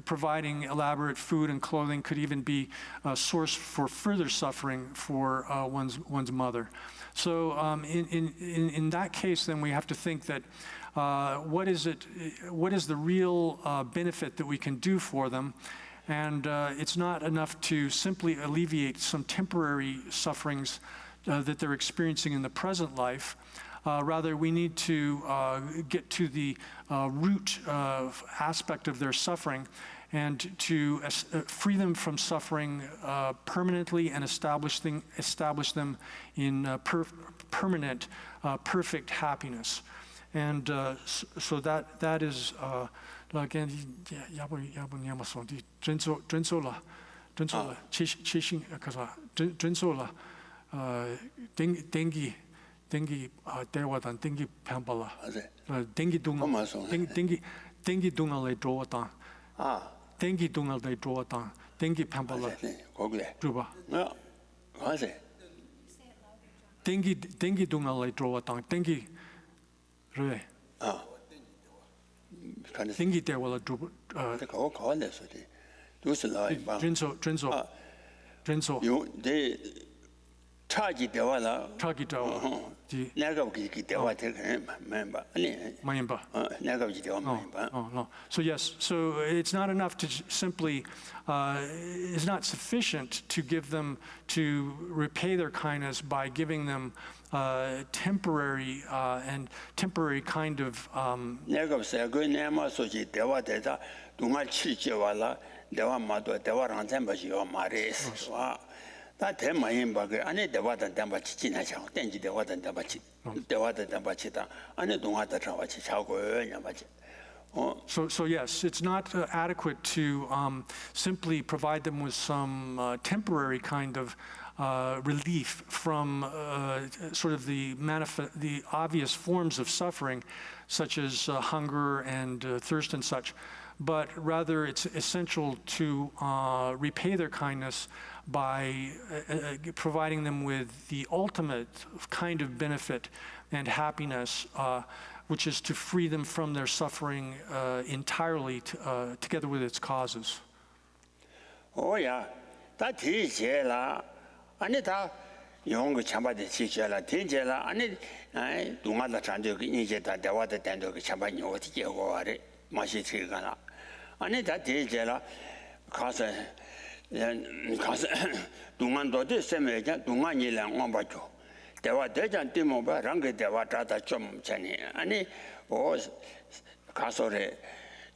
providing elaborate food and clothing could even be a source for further suffering for one's mother. So in that case, then we have to think that what is the real benefit that we can do for them? And it's not enough to simply alleviate some temporary sufferings that they're experiencing in the present life. Rather, we need to get to the root aspect of their suffering and to free them from suffering permanently and establish them in permanent, perfect happiness. And so that is again, dengi dewa dan dengi pambala dengi dunga le draw dan dengi dunga le draw dan dengi pambala juba dengi dunga le draw dan dengi re dengi dewa le draw drenso Charge dewa So yes, so it's not enough to simply, it's not sufficient to give them, to repay their kindness by giving them temporary kind of So yes, it's not adequate to simply provide them with some temporary kind of relief from sort of the obvious forms of suffering, such as hunger and thirst and such. but rather it's essential to repay their kindness by providing them with the ultimate kind of benefit and happiness, which is to free them from their suffering entirely together with its causes. Oh yeah, that teacher la, Anita, young chamba de teacher la, teacher la, Anit, do not try to get the water than to champagne or tea or Mashi Trigana. Anita teacher la, cause Dungan do same agent, Dungani lang Ombacho. There were Dejan Timoba, Rangi de Watrata Chum Chani, Ani, or Casore,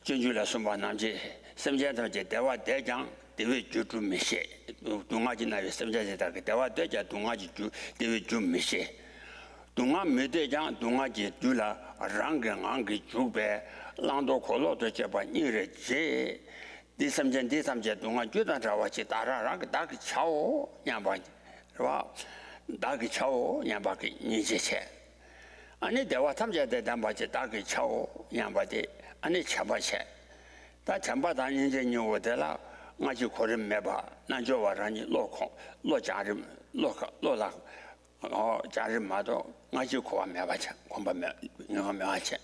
Jujula Sumbanamji, some gentlemen, there were Dejan. Devi Jutu Mishe, Dungajina, Semjata, Dewa Deja, Dungaji, Devi Jum Mishe. Dunga Medejan, Dungaji, Dula, Rangan, Angi, Jube, Lando Colo, the Japanese, J. Disam Dunga, Judan Rawachi, Dara, Rang, Dark Chow, Yamban, Dark Chow, Yambaki, Nijiche. And there was some jet that Dambaji, Dark Chow, Yambadi, and it's Chabache. That Chambada in New Wadella. Ngaji kore meba na jo warani lo jarim lo jarim mado ngaji ko meba cha komba me meba cha.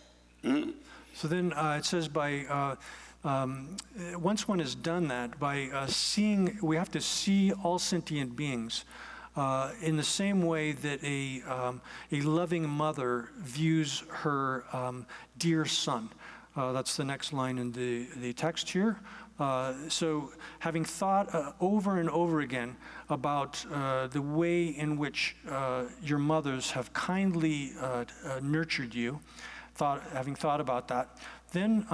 So then it says by once one has done that, by seeing, we have to see all sentient beings in the same way that a loving mother views her dear son. That's the next line in the text here. So having thought over and over again about the way in which your mothers have kindly nurtured you, having thought about that, then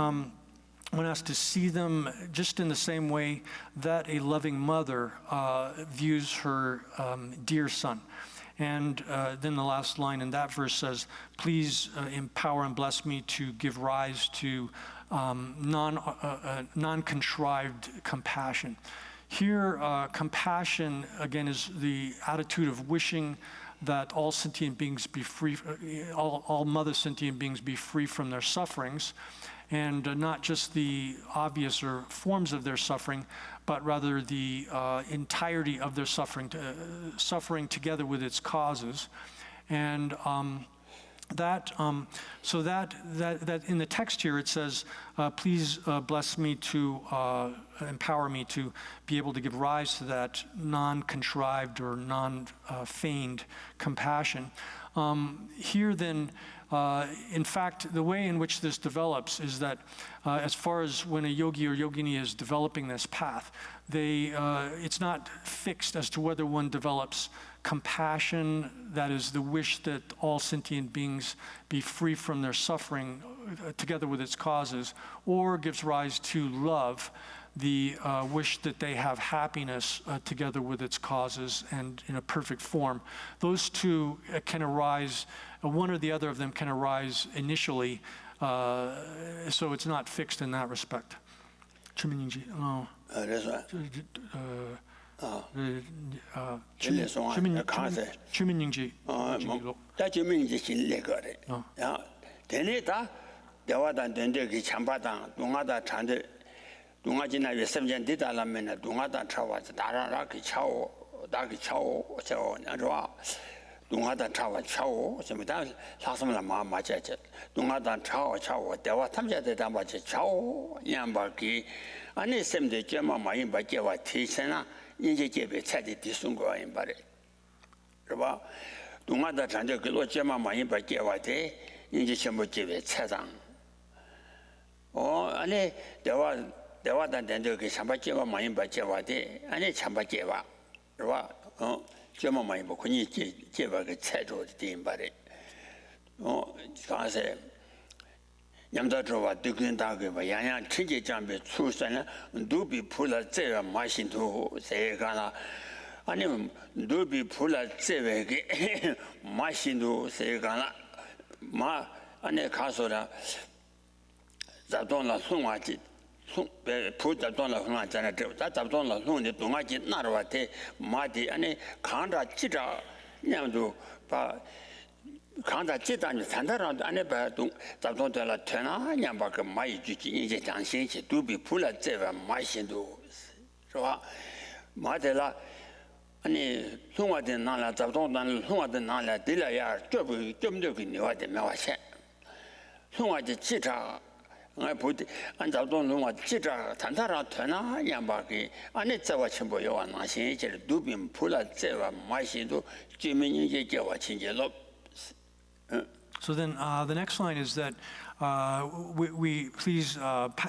one has to see them just in the same way that a loving mother views her dear son. And then the last line in that verse says, please empower and bless me to give rise to non-contrived compassion. Here, compassion, again, is the attitude of wishing that all sentient beings be free, all mother sentient beings be free from their sufferings, and not just the obvious or forms of their suffering, but rather the entirety of their suffering, suffering together with its causes. And so that in the text here it says, please bless me to empower me to be able to give rise to that non-contrived or non-feigned compassion. Here then, in fact, the way in which this develops is that as far as when a yogi or yogini is developing this path, it's not fixed as to whether one develops compassion, that is the wish that all sentient beings be free from their suffering together with its causes, or gives rise to love, the wish that they have happiness together with its causes and in a perfect form. Those two can arise, one or the other of them can arise initially, so it's not fixed in that respect. That's right. Dungadan Chawa Chao, Semidan, Lasam Mama Jachet, Dungadan Chao, there was some jet that much Chao, Yambaki, and it seemed the German Mayin by Java Tisana, Injib, Teddy Tisungo in Barry. Dungada Chanjo, German Mayin by Java Day, Injib Tedang. Oh, and there was then to get some Java Mayin by Java Day, and it's Chamba Java. 这么嘛，不可能这个菜做的点把的，刚才，咱们说话对跟大个吧，样样直接讲别出生了，都比普了这个马心头这个啦，俺们都比普了这个马心头这个啦，马俺那看说了，咋动了送话去。 普达多了很难在那这，咱咋多了弄的东阿吉那的马的，俺那看着记着，伢们就把 강다 지단이 산다라도 안에 봐도 잡동들라 되나 냥바 그 마이 주지 이제 당신이 두비 풀라 제가 마신도 좋아 마데라 아니 송화된 나라 잡동단 송화된 나라 들려야 좀더 그니와데 매와세 송화지 지자 아 보디 안 잡동동화 지자 산다라 되나 냥바기 안에 자와 첨부 요한 나신 이제 두비 풀라 제가 마신도 주민이 이제 제와 친절로 So then the next line is that we please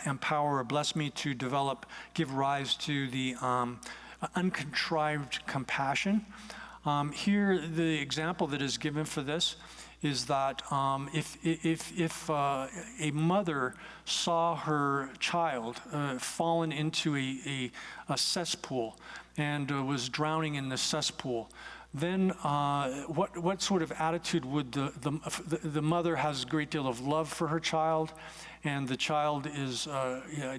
empower or bless me to develop, give rise to the uncontrived compassion. Here, the example that is given for this is that if a mother saw her child fallen into a cesspool and was drowning in the cesspool, then what sort of attitude would the mother has a great deal of love for her child, and the child is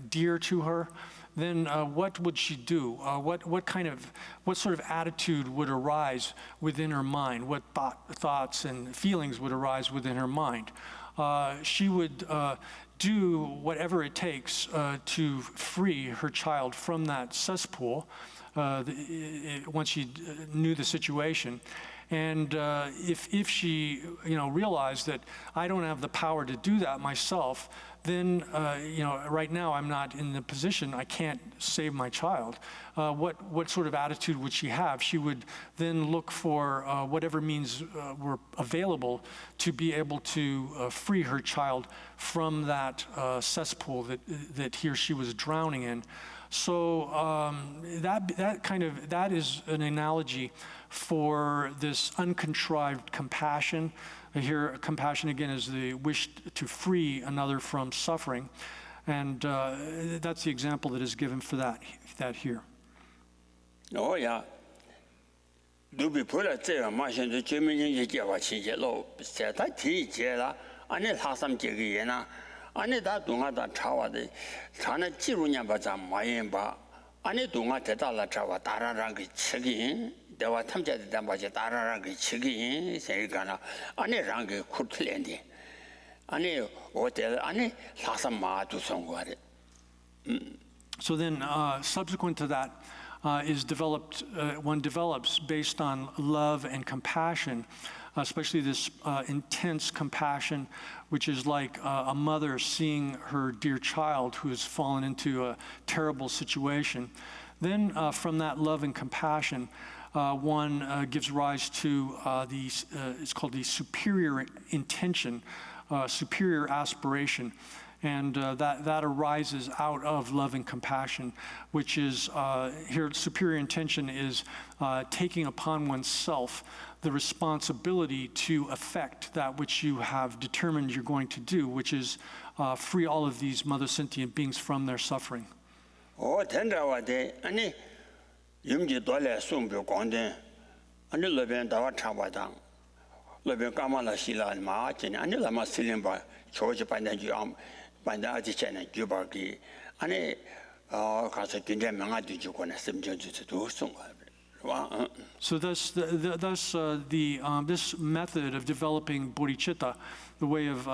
dear to her, then what would she do? What sort of attitude would arise within her mind? What thoughts and feelings would arise within her mind? She would do whatever it takes to free her child from that cesspool. Once she knew the situation, and if she realized that I don't have the power to do that myself, then right now I'm not in the position, I can't save my child. What sort of attitude would she have? She would then look for whatever means were available to be able to free her child from that cesspool that he or she was drowning in. So that is an analogy for this uncontrived compassion. Here, compassion again is the wish to free another from suffering, and that's the example that is given for that here. Oh yeah. Do be put at the machine to Jimmy Jawa Chingelo, set a tea jela, and it has some jiggiana. 아니 다 동아다 차와데 자네 지루냐 바자 마yen바 아니 동아 대달라 차와 따라랑 그 책이 내가 탐자되다 바자 따라랑 그 책이 세가나 아니 랑게 쿠틀랜디 아니 어때 아니 사삼마도 성과래 So then subsequent to that is developed one develops based on love and compassion, especially this intense compassion, which is like a mother seeing her dear child who has fallen into a terrible situation. Then from that love and compassion, one gives rise to it's called the superior intention, superior aspiration. And that arises out of love and compassion, which is, here superior intention is taking upon oneself the responsibility to affect that which you have determined you're going to do, which is free all of these mother sentient beings from their suffering. 어 된다와데 아니 임지 돌에 숨벼 건데 아니 러변 다와 차바당 러변 까마라 실란 마진 아니 라마 실림바 조지 반단지 암 반다지 전에 주바기 아니 가서 굉장히 명아도 주고는 심정주도 송과 So thus, this method of developing bodhicitta, the way of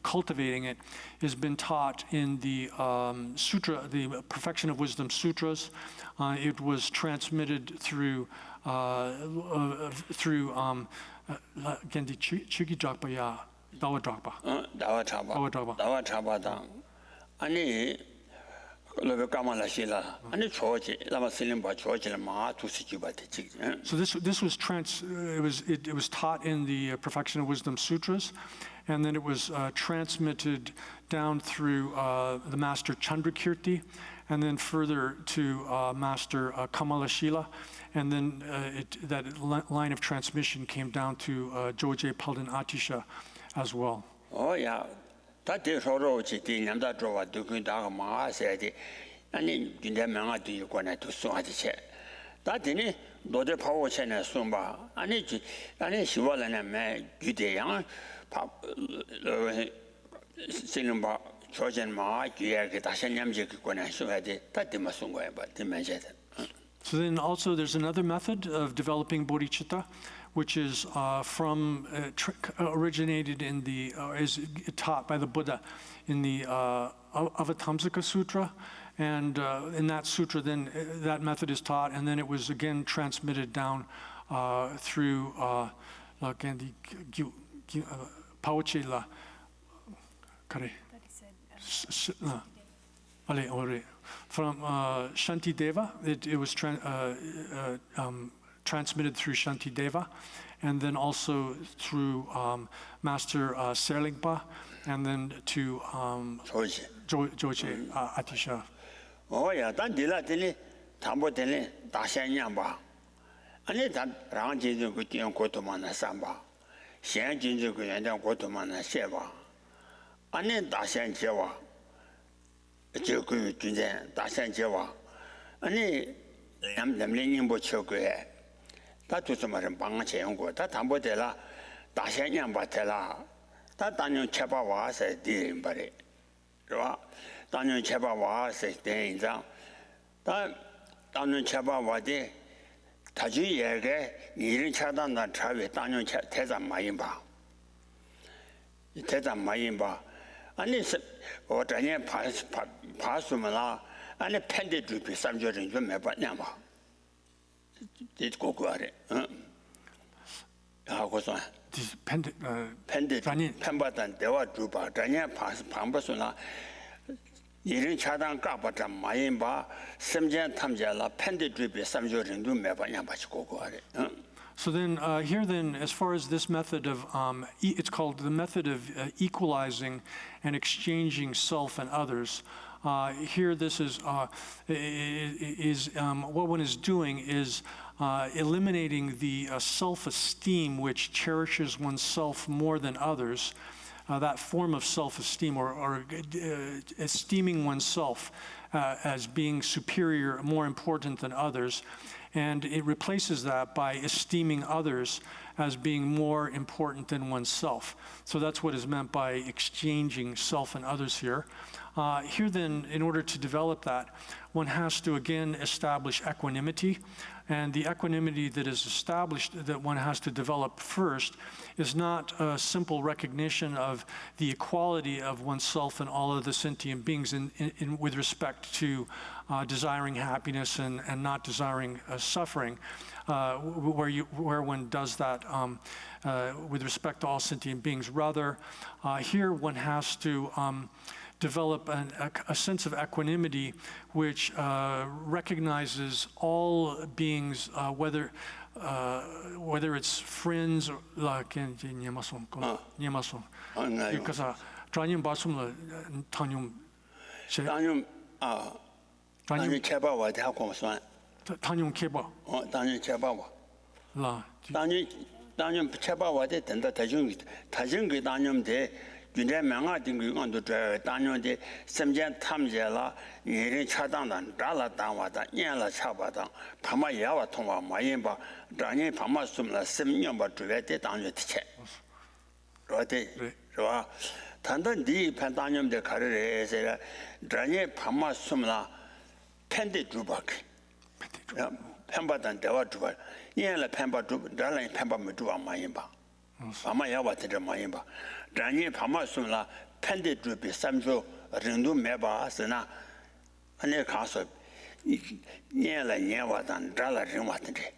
cultivating it, has been taught in the sutra, the Perfection of Wisdom Sutras. It was transmitted through Gendi Chigi Drakpa ya Dawa Drakpa. Dawa Chaba. 아니 So this was it was taught in the Perfection of Wisdom Sutras, and then it was transmitted down through the Master Chandrakirti, and then further to Master Kamalashila, and then that line of transmission came down to Joje Palden Atisha as well. Oh yeah. 다 대소로지 대년다 좋아 두근다가 마세디 아니 근데 명아도 이거네 또 소아지체 다더니 너들 파워체네 숨바 아니 시월에는 매 규대양 신음바 조전마 규야게 다시 냠제 그거네 소아디 다디마 숨거야 봐 디면제다. So then also there's another method of developing bodhicitta, which is originated in is taught by the Buddha in the Avatamsaka Sutra. And in that sutra, then that method is taught, and then it was again transmitted down through Pauchela. From Shantideva, it was transmitted through Shantideva, and then also through Master Serlingpa, and then to Joche Atisha. Oh yeah, dan dila dili tambo dili dashan nyamba. Ani dan rang jinju gu tian ko to mana samba. Xian jinju gu yan dan ko to mana xeba. Ani dashan jewa. Je gu junzen dashan jewa. Ani lam lin yin bo chou gu he. Ta tu zhe ma ren bang che yong gu. Ta tambo dila dashan nyamba dila. Ta dan yong cheba wa se di rin ba re. 是吧？当年七八瓦是电影上，当年七八瓦的，他就也个一人恰当的差别，当年太咱马英吧，太咱马英吧，俺那是我这年爬什么啦？俺那偏的就比三角人就没半年吧，这个个的，啊，我说。 偏不但对我主吧，这年攀不顺了，一人恰当干不着马人吧，身边他们家了偏的主比三角人都没把人把去过的，So then, here then, as far as this method of, it's called the method of equalizing and exchanging self and others. Here, this is what one is doing is eliminating the self-esteem which cherishes oneself more than others. That form of self-esteem or esteeming oneself as being superior, more important than others. And it replaces that by esteeming others as being more important than oneself. So that's what is meant by exchanging self and others here. Here then, in order to develop that, one has to again establish equanimity. And the equanimity that is established, that one has to develop first, is not a simple recognition of the equality of oneself and all of the sentient beings with respect to desiring happiness and not desiring suffering, where one does that with respect to all sentient beings. Rather, here one has to develop a sense of equanimity which recognizes all beings, whether it's friends or like 군대 명아 등기 건도 저 단년대 semjen 탐제라 예린 차단단 달라 단와다 년라 차바다 파마 야와 통와 마인바 단년 파마 숨라 sem년바 주베대 단년 티체 로데 로아 단단 니 판단년대 가르레세라 단년 파마 숨라 펜데 주박 펜바단 대와 주바 년라 펜바 주 달라 펜바 무주와 마인바 파마 야와 티제 마인바 단위 파마스나 팬데 주비 삼조 rendu meba sena ane kaso nianla nianwadan dala rinwatande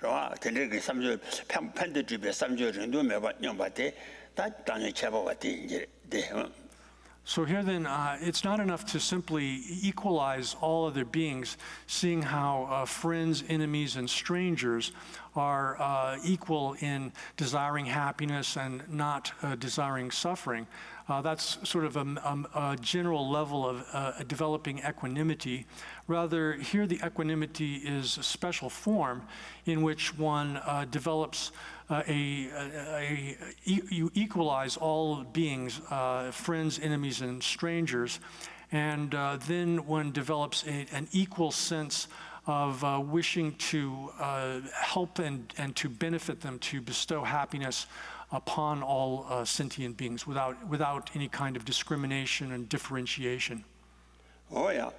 roa tende ge samjo pande jibe samjo rendu meba nyambate ta tanye chaba wati de. So here then, it's not enough to simply equalize all other beings, seeing how friends, enemies, and strangers are equal in desiring happiness and not desiring suffering. That's sort of a general level of developing equanimity. Rather, here the equanimity is a special form in which one develops you equalize all beings, friends, enemies, and strangers, and then one develops an equal sense of wishing to help and to benefit them, to bestow happiness upon all sentient beings without any kind of discrimination and differentiation. Oh yeah.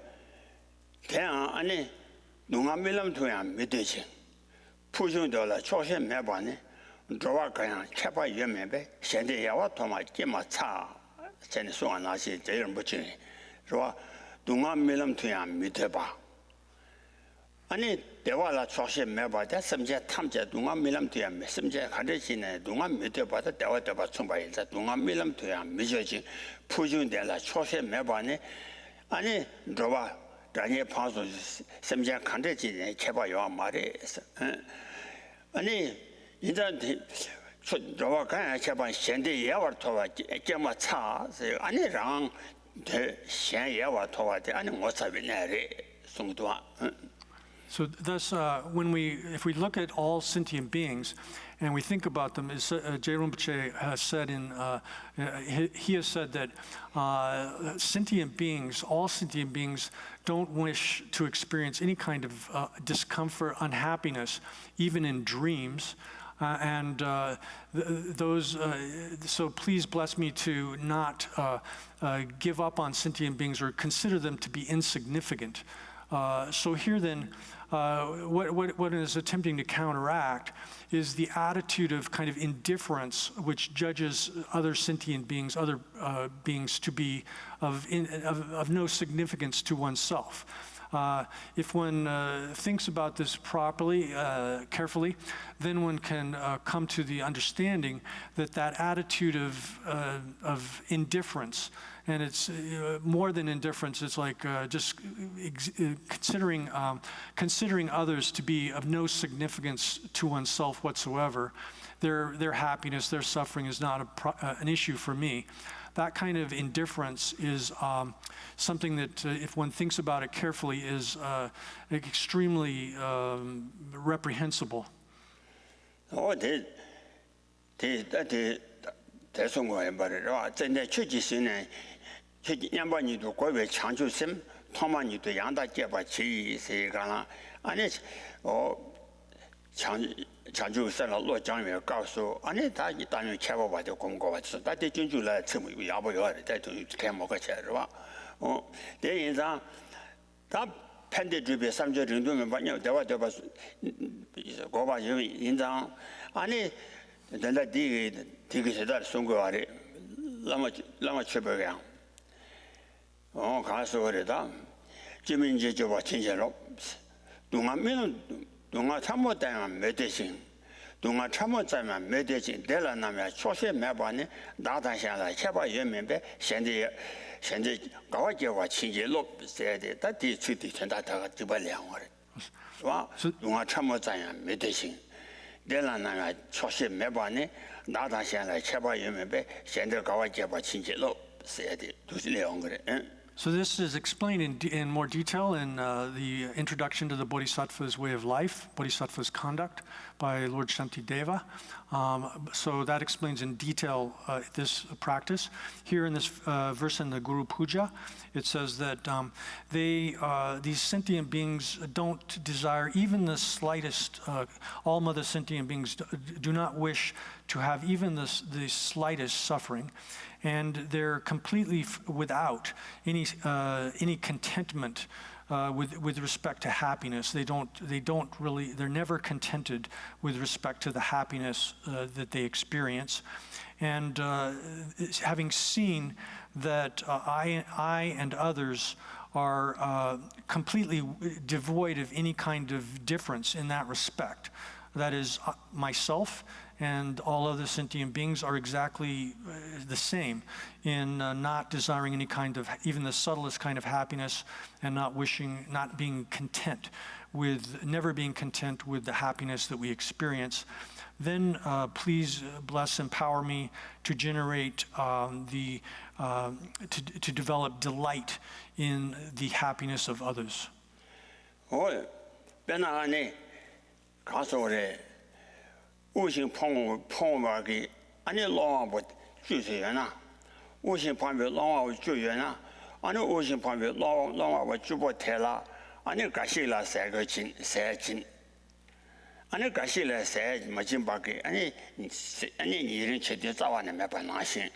Kaya ane nunga milam tuya medeche. 푸중도라 초신 매반에 저와 그냥 개파 유명배 현대야와 도마 끼마차 전에 소안나시 제일 못지네 저 동안 밀음 투양 밑에봐 아니 대화라 초신 매바다 섬제 탐제 동안 밀음 투양 섬제 가르치네 동안 밑에봐다 대화대봐 총바인자 동안 밀음 투양 미저지 푸중도라 초신 매반에 아니 저와 다니에 파서 섬제 간대지네 개파요 말이에서 아니 인자한테 저와 그냥 제발 현대예와 토와 깨마 차 아니랑 대 현예와 토와데 아니 못 사비네리 송도와 So thus, if we look at all sentient beings, and we think about them, as J. Rinpoche has said he has said that all sentient beings don't wish to experience any kind of discomfort, unhappiness, even in dreams. So please bless me to not give up on sentient beings or consider them to be insignificant. So here then, what is attempting to counteract is the attitude of kind of indifference which judges other sentient beings, other beings to be of no significance to oneself. If one thinks about this properly, carefully, then one can come to the understanding that that attitude of indifference, and it's more than indifference, it's like just considering others to be of no significance to oneself whatsoever. Their happiness, their suffering is not an issue for me. That kind of indifference is something that, if one thinks about it carefully, is extremely reprehensible. 장주선을 로장에告诉 아니 다 이단에 개발받아 공고왔어. 다들 준주라 처음 야보요. 대통령 개모가 제르와. 내 인상 다 팬데 주변 3조 정도면 반요. 대화 고바 인상 아니 내가 되게 세달 송고아리 라마 쳐버려. 가서 그래다. 지금 이제 저 친절로 동안면은 동아 참모다면 메대신 동아 참모자면 메대신 내려나면 초세 매반에 나다샤라 제발 예면배 현재 가와제와 친절로 세대 다 뒤치디 전다다가 집발량을 와 동아 참모자면 메대신 내려나면 초세 매반에 나다샤라 제발 예면배 현재 가와제와 친절로 세대 두실래요 그래 So this is explained in more detail in the introduction to the Bodhisattva's way of life, Bodhisattva's conduct, by Lord Shantideva. So that explains in detail this practice. Here in this verse in the Guru Puja, it says that these sentient beings don't desire even the slightest, all mother sentient beings do not wish to have even the slightest suffering. And they're completely without any contentment with respect to happiness. They're never contented with respect to the happiness that they experience. And having seen that I and others are completely devoid of any kind of difference in that respect, that is, myself and all other sentient beings are exactly the same in not desiring any kind of, even the subtlest kind of happiness, and not being content with, never being content with the happiness that we experience. Then please empower me to generate to develop delight in the happiness of others. 우신 펑마기 아니 로아부 주세요나 우신 방배 로아부 주요나 아니 우신 방배 로아부 주보 테라 아니 가실라 세거진 세진 아니 가실라 세 마진바기 아니 이런 제대 자와네 매반나신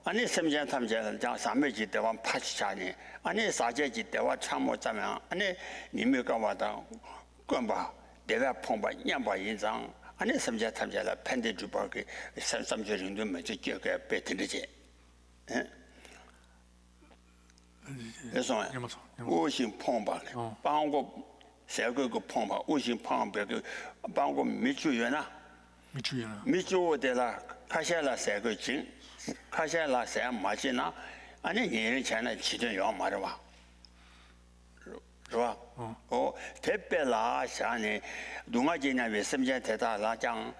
아니 섬전 탐제는 자 삼매지 대왕 파치자니 아니 사제지 대와 참모자면 아니 님이가 와다 건바 대외 폼바 냠바 인상 안에 섬자 탐자라 팬데 주바게 삼삼저링도 먼저 기억해 배트리지 그래서 우신 폼바 방고 세고고 폼바 우신 폼바 방고 미주연아 미주어데라 카샤라 세고진 카샤라 세 마지나 아니 얘는 전에 지도 요 말아是吧？대배라 샤네 농아지나 외섬제 대다라 장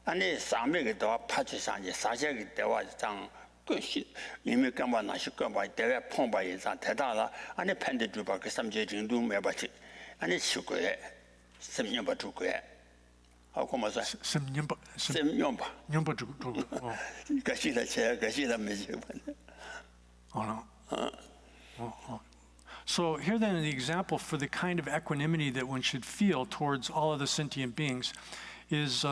아니 삼백이 더 파치상지 사세기 대와 장 그시 이미 간바 나시 간바 대외 폼바 인상 대다라 아니 팬데 주바 그 삼제 정도 매바치 아니 시고에 섬년바 주고에 하고 뭐서 섬년바 주고 가시다 제 가시다 메지 So here then the example for the kind of equanimity that one should feel towards all of the sentient beings is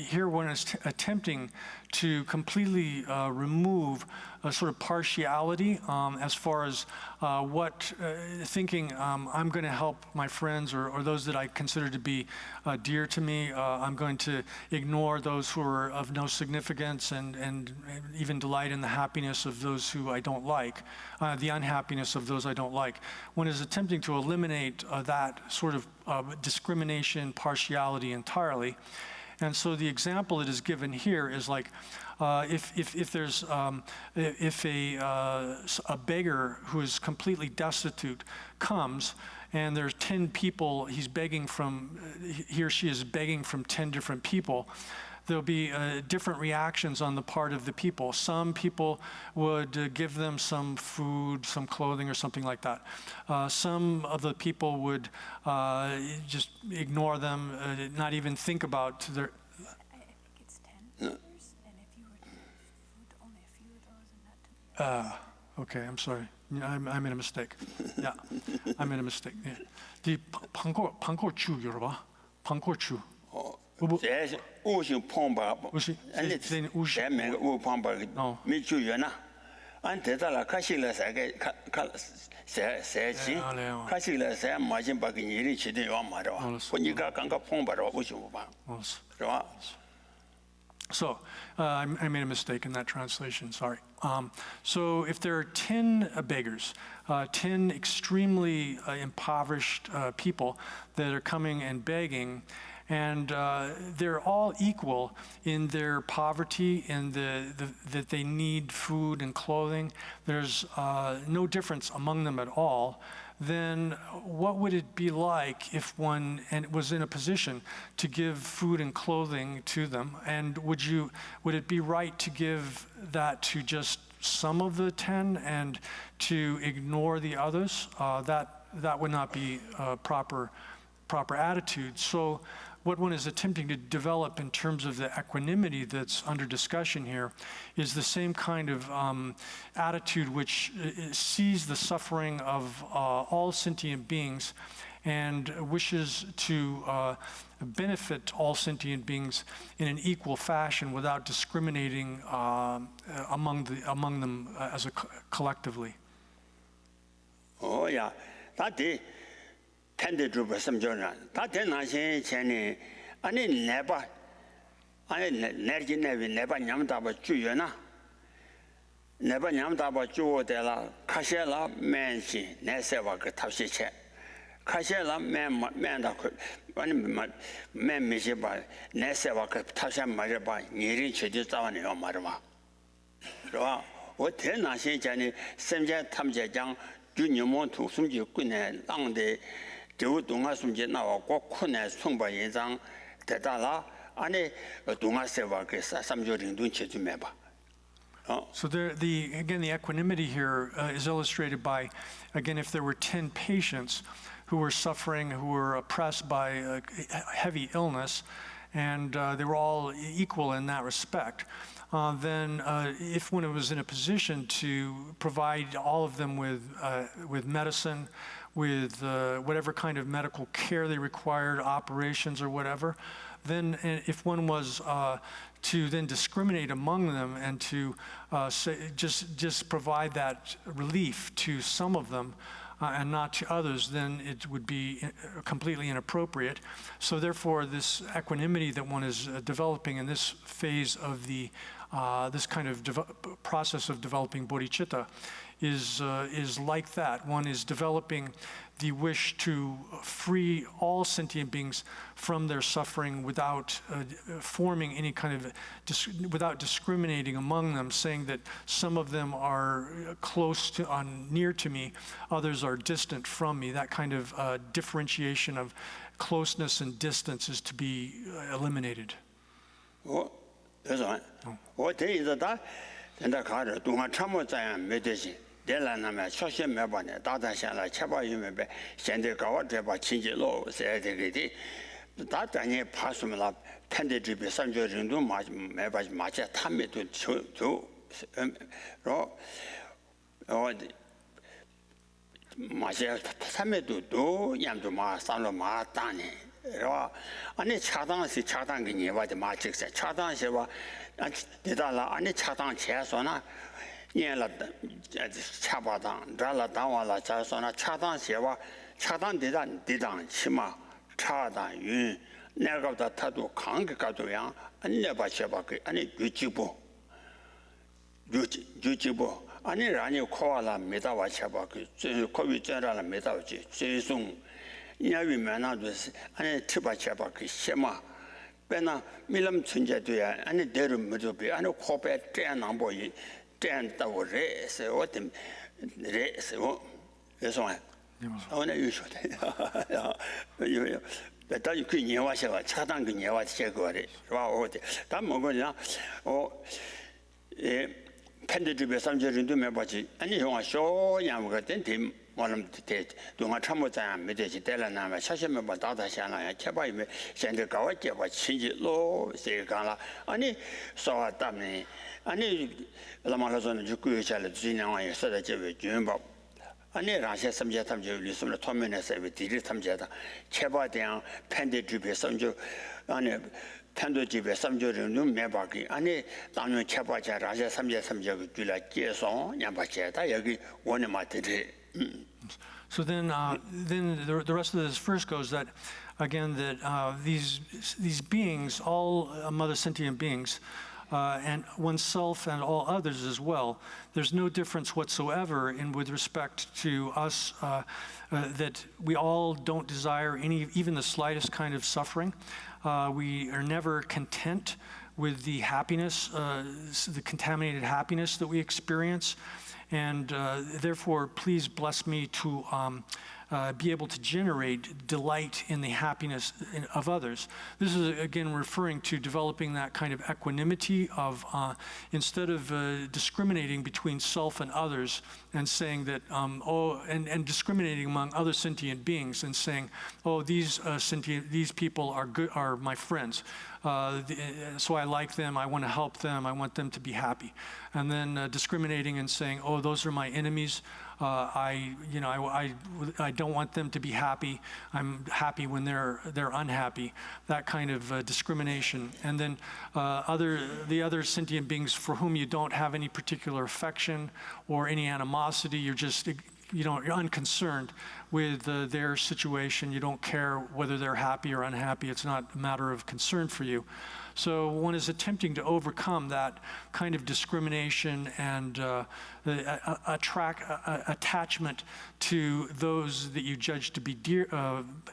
here one is attempting to completely remove a sort of partiality as far as thinking I'm going to help my friends or those that I consider to be dear to me. I'm going to ignore those who are of no significance and even delight in the happiness of those who I don't like, the unhappiness of those I don't like. One is attempting to eliminate that sort of discrimination, partiality entirely. And so the example that is given here is like if there's if a beggar who is completely destitute comes and there's 10 people he's begging from, he or she is begging from 10 different people, there'll be different reactions on the part of the people. Some people would give them some food, some clothing, or something like that. Some of the people would just ignore them, not even think about their. I think it's 10 beggars, and if you were to give food, only a few of those, and not to. Okay, I'm sorry. I made a mistake. Yeah, I made a mistake. Yeah. The 방고추 열어봐. 방고추. 우신 폼바 아니 대면 우 폼바 미주연아 안 대달라 카실라 사게 세지 카실라 세 마진 바기 일이 지대 와 말아 보니까 강가 폼바로 우신 봐 그렇죠. So I made a mistake in that translation, sorry. So if there are 10 beggars, 10 extremely impoverished people that are coming and begging, and they're all equal in their poverty and that they need food and clothing, there's no difference among them at all, then what would it be like if one was in a position to give food and clothing to them? And would it be right to give that to just some of the 10 and to ignore the others? That would not be proper attitude. So what one is attempting to develop in terms of the equanimity that's under discussion here is the same kind of attitude which sees the suffering of all sentient beings and wishes to benefit all sentient beings in an equal fashion without discriminating among them as a collectively. Oh yeah, that 팬데 주버 섬전나 다 대나신 전에 아니 내봐 아니 내지 내봐 냠다바 주여나 내봐 냠다바 주어대라 카셰라 맨시 내세와 그 탑시체 카셰라 맨다 그 아니 맨미시바 내세와 그 탑시 말해봐 일이 제대로 싸워내요 말아봐 그러와 어 대나신 전에 섬제 탐제장 주님은 두숨지 군에 땅대 저 동아 숨지 나와고 큰에 송바 예장 대다라 안에 동아세와 그 삼조링도 제주매 봐. So again the equanimity here is illustrated by, again, if there were 10 patients who were suffering, who were oppressed by heavy illness, and they were all equal in that respect, then if one was in a position to provide all of them with medicine, with whatever kind of medical care they required, operations or whatever, then if one was to then discriminate among them and to say, just provide that relief to some of them, and not to others, then it would be completely inappropriate. So therefore, this equanimity that one is developing in this phase of the this kind of process of developing bodhicitta is like that. One is developing the wish to free all sentient beings from their suffering without forming any kind of, without discriminating among them, saying that some of them are close to, near to me, others are distant from me. That kind of differentiation of closeness and distance is to be eliminated. Oh, that's right. Oh, there is that. And the car, do not trouble them meditation. 대란나면 소셜 매번에 다다샤라 쳐봐유면 현재 가와드바 친지로 세대들이 다단히 파스물라 팬데집에 선조정도 매바지 맞아 탐매도 저로 맞아 탐매도 양도 마 산로 마다니 아니 차단게 니와데 마직세 차단세와 대달라 아니 차단 제소나 년라 차바당 달라당와라 자소나 차단세와 차단대단 치마 차단윤 내가다 타도 강가도야 안내바셔바그 아니 유지부 아니 라니 코알라 메다와셔바그 코비전라라 메다오지 제송 야위면나도 아니 트바셔바그 셰마 배나 밀람 천재도야 아니 데르 무조비 아니 코베 떼난보이 떼한다고 레세 어떤 레세 그래서 오늘 유쇼대 요 배다 그 예와셔가 차단 그 예와 제거래 와 어디 다 먹으냐 팬데집에 삼절인도 매바지 아니 형아 쇼야무가 된팀 원하면 돼 동아 참모자 메데지 때라나마 사실면 뭐 다다샤나야 제바이메 현재 가와제바 친지로 세가라 아니 소아담니 아니 라마라존 주쿠여샬 진양와에 서다제베 준법 아니 라세 삼제 탐제 리스므로 토면에서 디리 탐제다 제바대양 팬데집에 삼절 아니 팬도집에 삼절은 매바기 아니 당연 제바자 라세 삼제 그 줄라 계속 냠바제다 여기 원에 맞듯이 So then, the rest of this verse goes that, again, that these beings, all mother sentient beings, and oneself and all others as well, there's no difference whatsoever in with respect to us that we all don't desire even the slightest kind of suffering. We are never content with the happiness, the contaminated happiness that we experience. And therefore, please bless me to be able to generate delight in the happiness of others. This is, again, referring to developing that kind of equanimity of, instead of discriminating between self and others and saying that, and discriminating among other sentient beings and saying, these people are good, are my friends. So I like them, I want to help them, I want them to be happy. And then discriminating and saying, those are my enemies. I don't want them to be happy. I'm happy when they're unhappy. That kind of discrimination. And then the other sentient beings for whom you don't have any particular affection or any animosity, you're unconcerned with their situation. You don't care whether they're happy or unhappy. It's not a matter of concern for you. So one is attempting to overcome that kind of discrimination and attachment to those that you judge to be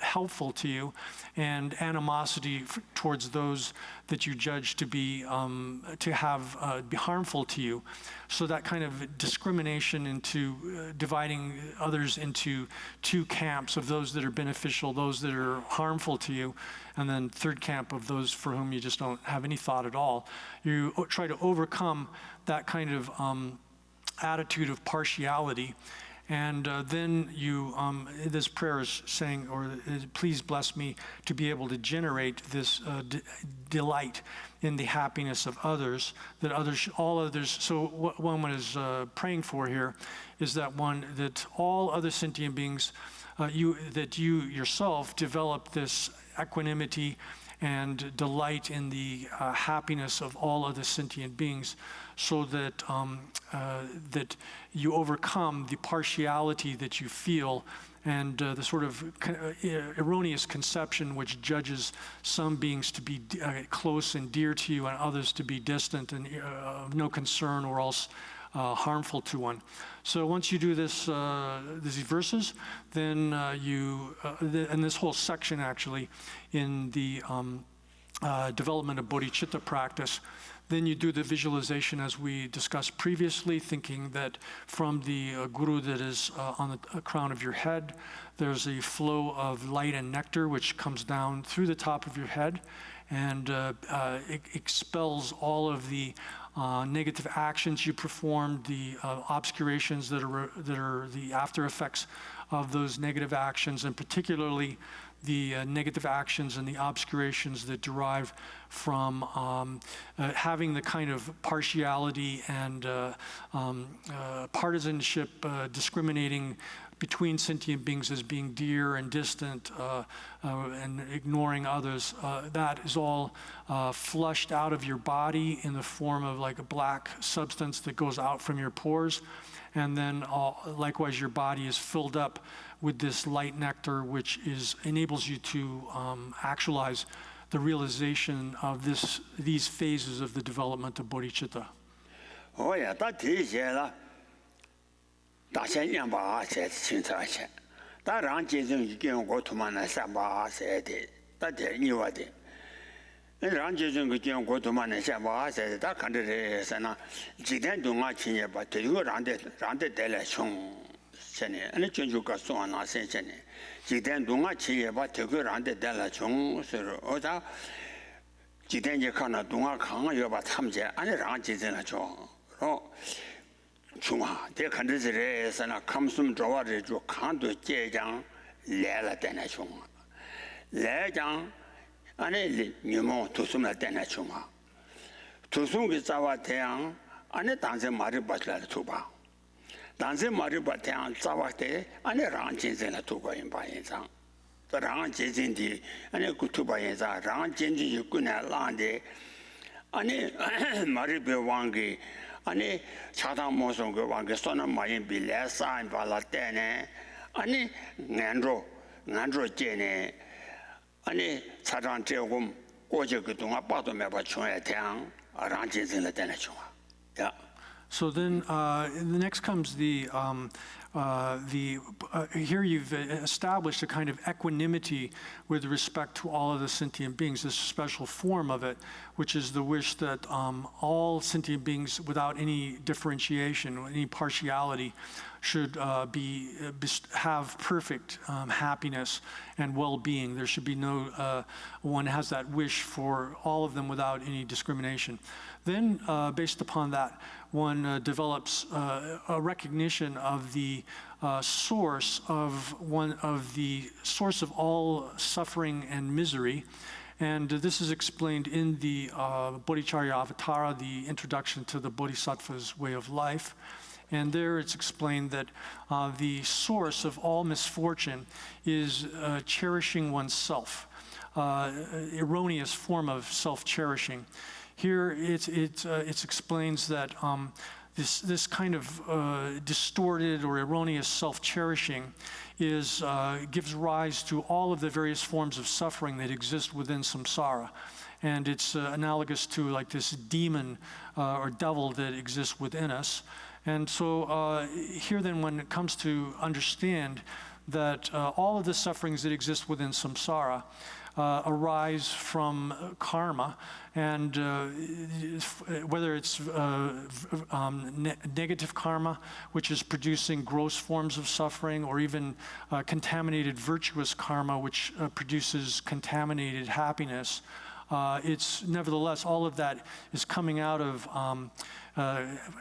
helpful to you, and animosity towards those that you judge to be harmful to you. So that kind of discrimination into dividing others into two camps of those that are beneficial, those that are harmful to you, and then third camp of those for whom you just don't have any thought at all. You try to overcome that kind of attitude of partiality. And then this prayer is saying, please bless me to be able to generate this delight in the happiness of others, that all others, so what one is praying for here is that all other sentient beings, that you yourself develop this equanimity and delight in the happiness of all other sentient beings, so that that you overcome the partiality that you feel and the sort of erroneous conception which judges some beings to be close and dear to you and others to be distant and of no concern or else harmful to one. So once you do this, these verses, then and this whole section actually in the development of bodhicitta practice, then you do the visualization as we discussed previously, thinking that from the guru that is on the crown of your head, there's a flow of light and nectar which comes down through the top of your head and it expels all of the negative actions you performed, the obscurations that are the after effects of those negative actions, and particularly the negative actions and the obscurations that derive from having the kind of partiality and partisanship, discriminating between sentient beings as being dear and distant and ignoring others. That is all flushed out of your body in the form of like a black substance that goes out from your pores. And then likewise your body is filled up with this light nectar, which enables you to actualize the realization of these phases of the development of bodhicitta. Oh yeah, that is yeah. That's a young bar said since I said. That ranches you can go to Manasaba said it. That you are it. And ranches you can go to Manasaba said that country is an Jidan do not change, but you round it delation. And change you got so on ascension. Jidan do not change, but you round the delation. So, Oda Jidan you cannot do not come, you about Hamja and ranches in a jaw. 중화 대칸들에서나 감숨 좋아를 주 칸도 제장 내라 되나 중화 내장 안에 니모 투숨을 되나 중화 투숨이 자와 태양 안에 단세 말이 받을 투바 단세 말이 받태양 자와 때 안에 랑진세나 투바 인바인상 랑진진디 안에 구투바 인상 랑진지 육군에 라한데 안에 말이 배왕기 아니 차당 모성 그 왕게 소나 마인 빌레사 발라테네 아니 난로 제네 아니 차장 제공 고제 그동안 봐도 매바 총에 대한 랑진선을 되는 중아 야. So then the next comes here you've established a kind of equanimity with respect to all of the sentient beings, this special form of it, which is the wish that all sentient beings, without any differentiation or any partiality, should have perfect happiness and well-being. There should be no, one has that wish for all of them without any discrimination. Then, based upon that, one develops a recognition of the source of all suffering and misery. And this is explained in the Bodhicharya Avatara, the introduction to the Bodhisattva's way of life. And there it's explained that the source of all misfortune is cherishing oneself, erroneous form of self-cherishing. Here it explains that this kind of distorted or erroneous self-cherishing gives rise to all of the various forms of suffering that exist within samsara. And it's analogous to like this demon or devil that exists within us. And so here then, when it comes to understand that all of the sufferings that exist within samsara arise from karma, and whether it's negative karma, which is producing gross forms of suffering, or even contaminated virtuous karma, which produces contaminated happiness, it's nevertheless, all of that is coming out of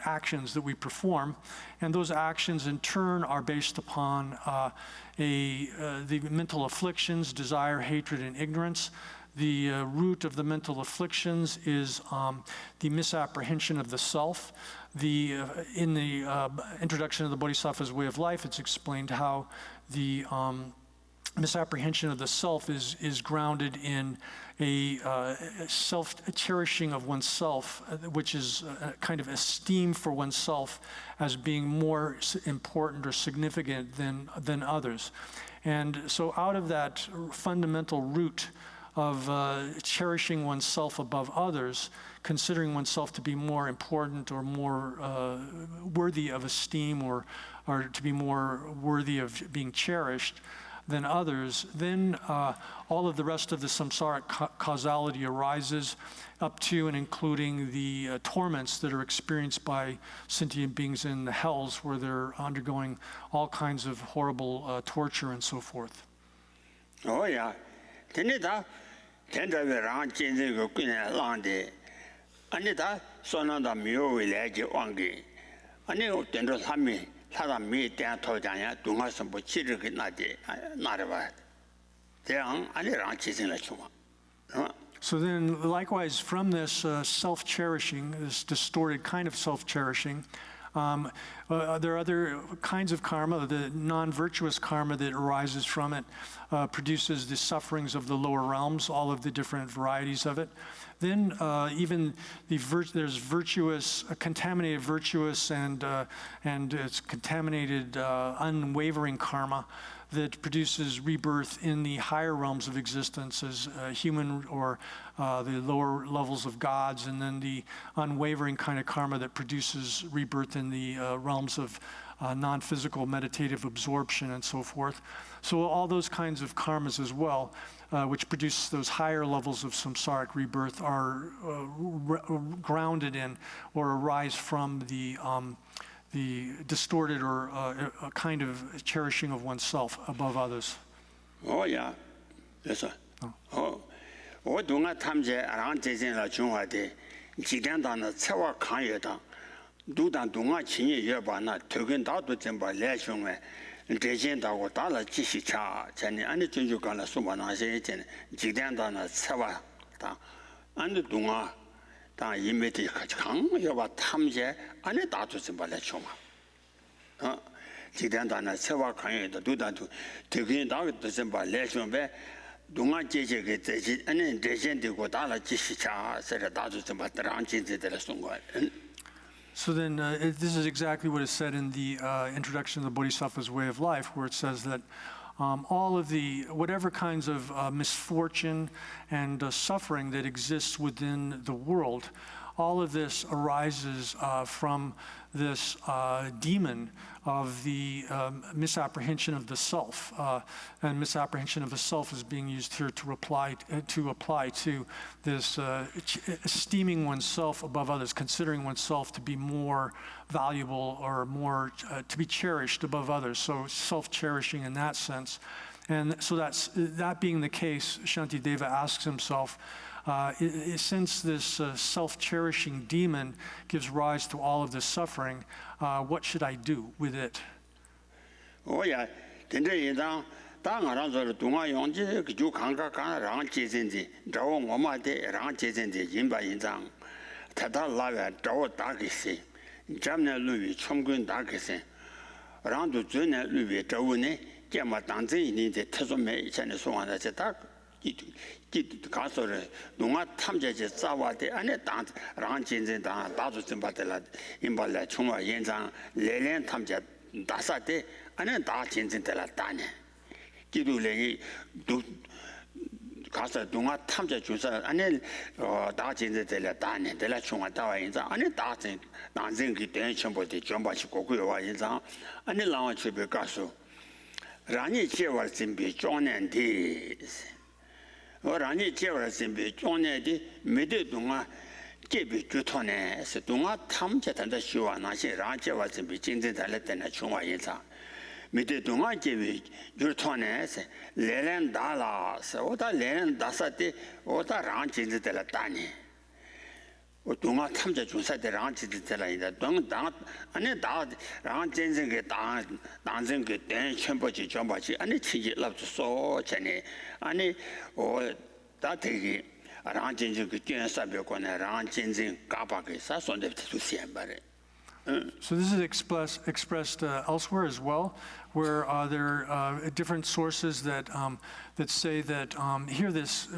actions that we perform, and those actions in turn are based upon the mental afflictions, desire, hatred, and ignorance. The root of the mental afflictions is the misapprehension of the self. In the introduction of the Bodhisattva's way of life, it's explained how the misapprehension of the self is grounded in a self-cherishing of oneself, which is a kind of esteem for oneself as being more important or significant than others. And so out of that fundamental root of cherishing oneself above others, considering oneself to be more important or more worthy of esteem or to be more worthy of being cherished than others, then all of the rest of the samsaric causality arises up to and including the torments that are experienced by sentient beings in the hells where they're undergoing all kinds of horrible torture and so forth. Oh yeah. Tenida tenda ran chinzi go kune lande. Anita sonanda myo wilaje wangi. Ani tendo sami 사람 미때 토장야 동화선부 치르게 나데 나르바 대양 아니랑 지진을 주마. So then, likewise, from this self-cherishing, this distorted kind of self-cherishing, there are other kinds of karma. The non-virtuous karma that arises from it produces the sufferings of the lower realms, all of the different varieties of it. Then even there's virtuous, contaminated virtuous, and it's contaminated unwavering karma that produces rebirth in the higher realms of existence as human or the lower levels of gods, and then the unwavering kind of karma that produces rebirth in the realms of non-physical meditative absorption and so forth. So all those kinds of karmas as well, which produce those higher levels of samsaric rebirth, are grounded in or arise from the distorted or a kind of cherishing of oneself above others. Oh yeah, yes. Oh, 동아 탐제 안 제진라 중화대 지단단의 차와 강여다. 두단 동아 친이 여바나 특은 다도 전바 레숑에 대진다고 달라 지시차 전에 안에 전주간의 수만하세 전에 지단단의 차와 다 안에 동아 다 이메디 강 여바 탐제 안에 다도 전바 레숑 지단단의 차와 강여다 두단도 특은 다도 전바 레숑에 동아 제제게 대지 안에 대진되고 달라 지시차 세라 다도 전바 랑 진제들 송과. So then, this is exactly what is said in the introduction of the Bodhisattva's Way of Life, where it says that all of the, whatever kinds of misfortune and suffering that exists within the world, all of this arises from this demon of the misapprehension of the self, and misapprehension of the self is being used here to apply to this esteeming oneself above others, considering oneself to be more valuable or more to be cherished above others. So self-cherishing in that sense, and so that being the case, Shantideva asks himself, since this self-cherishing demon gives rise to all of this suffering, what should I do with it? Oh yeah, 당아라서 동아 용지 그주 강가가랑 제전지 저 엄마한테 랑 제전지 인바 인장 다달라가 저 다기시 잠내 루비 총군 다기시 랑도 전에 루비 저원에 깨마 당진인데特殊매 이전에 송하다 딱 가서를 동아 탐제제 싸와대 안에 랑 진진다 다도 좀 받들라 인발래 총화 연장 레렌 탐제 다사대 안에 다 진진들라 다네 기도랭이 가서 동아 탐제 주사 안에 다 진진들라 다네 들라 총화 다와 연장 안에 다 진 난생기 된 전부터 전바치 고고와 연장 안에 라와 집에 가서 라니 제월 준비 쪼낸디 어라니 제월 준비 쪼내디 메데 동아 제비 주토네스 동아 탐제단다 시와나시 라제월 준비 진진달랬다나 총화 연장 메데 동아 제비 주토네스 레렌 달라스 오다 레렌 다사티 오다 랑 진진달랬다니 동아 탐제 주사대 랑 진진달라이다 동당 안에 다랑 진진게 당진게 된 첨부지 전부지 안에 치지 랍서 전에 아니 다되게 랑 진진게 견사벽권에 랑 진진 가박에 사선데 투시엠바레. So this is expressed elsewhere as well, where there are different sources that that say that here this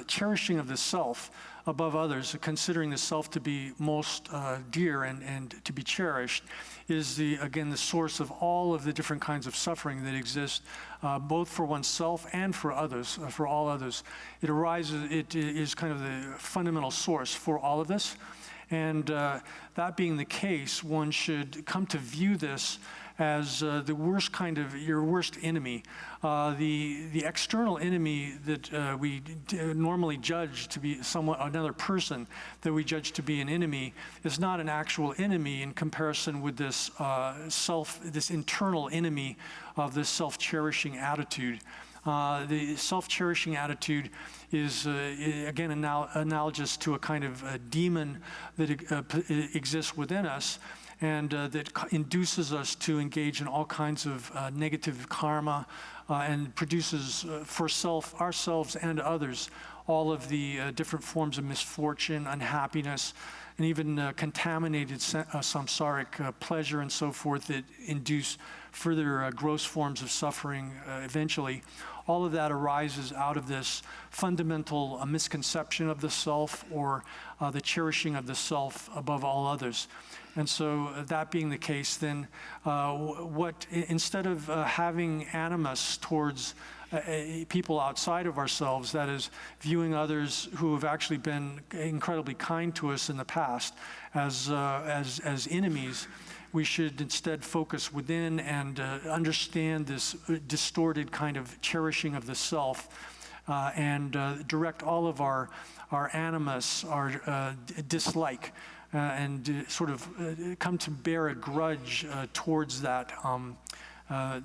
cherishing of the self above others, considering the self to be most dear and to be cherished, is again the source of all of the different kinds of suffering that exist, both for oneself and for others, for all others. It is kind of the fundamental source for all of this. And that being the case, one should come to view this as the worst kind of, your worst enemy. The external enemy that we normally judge to be another person that we judge to be an enemy is not an actual enemy in comparison with this this internal enemy of this self-cherishing attitude. The self-cherishing attitude is, again, analogous to a kind of a demon that exists within us and that induces us to engage in all kinds of negative karma and produces for ourselves and others all of the different forms of misfortune, unhappiness, and even contaminated samsaric pleasure and so forth that induce further gross forms of suffering eventually. All of that arises out of this fundamental misconception of the self or the cherishing of the self above all others. And so that being the case, then instead of having animus towards people outside of ourselves, that is, viewing others who have actually been incredibly kind to us in the past as enemies, we should instead focus within and understand this distorted kind of cherishing of the self and direct all of our animus, our dislike, and sort of come to bear a grudge towards that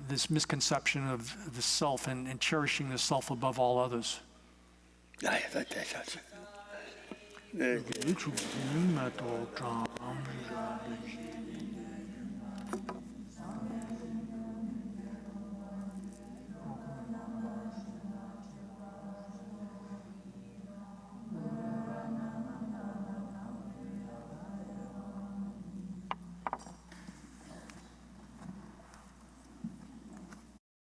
this misconception of the self and cherishing the self above all others.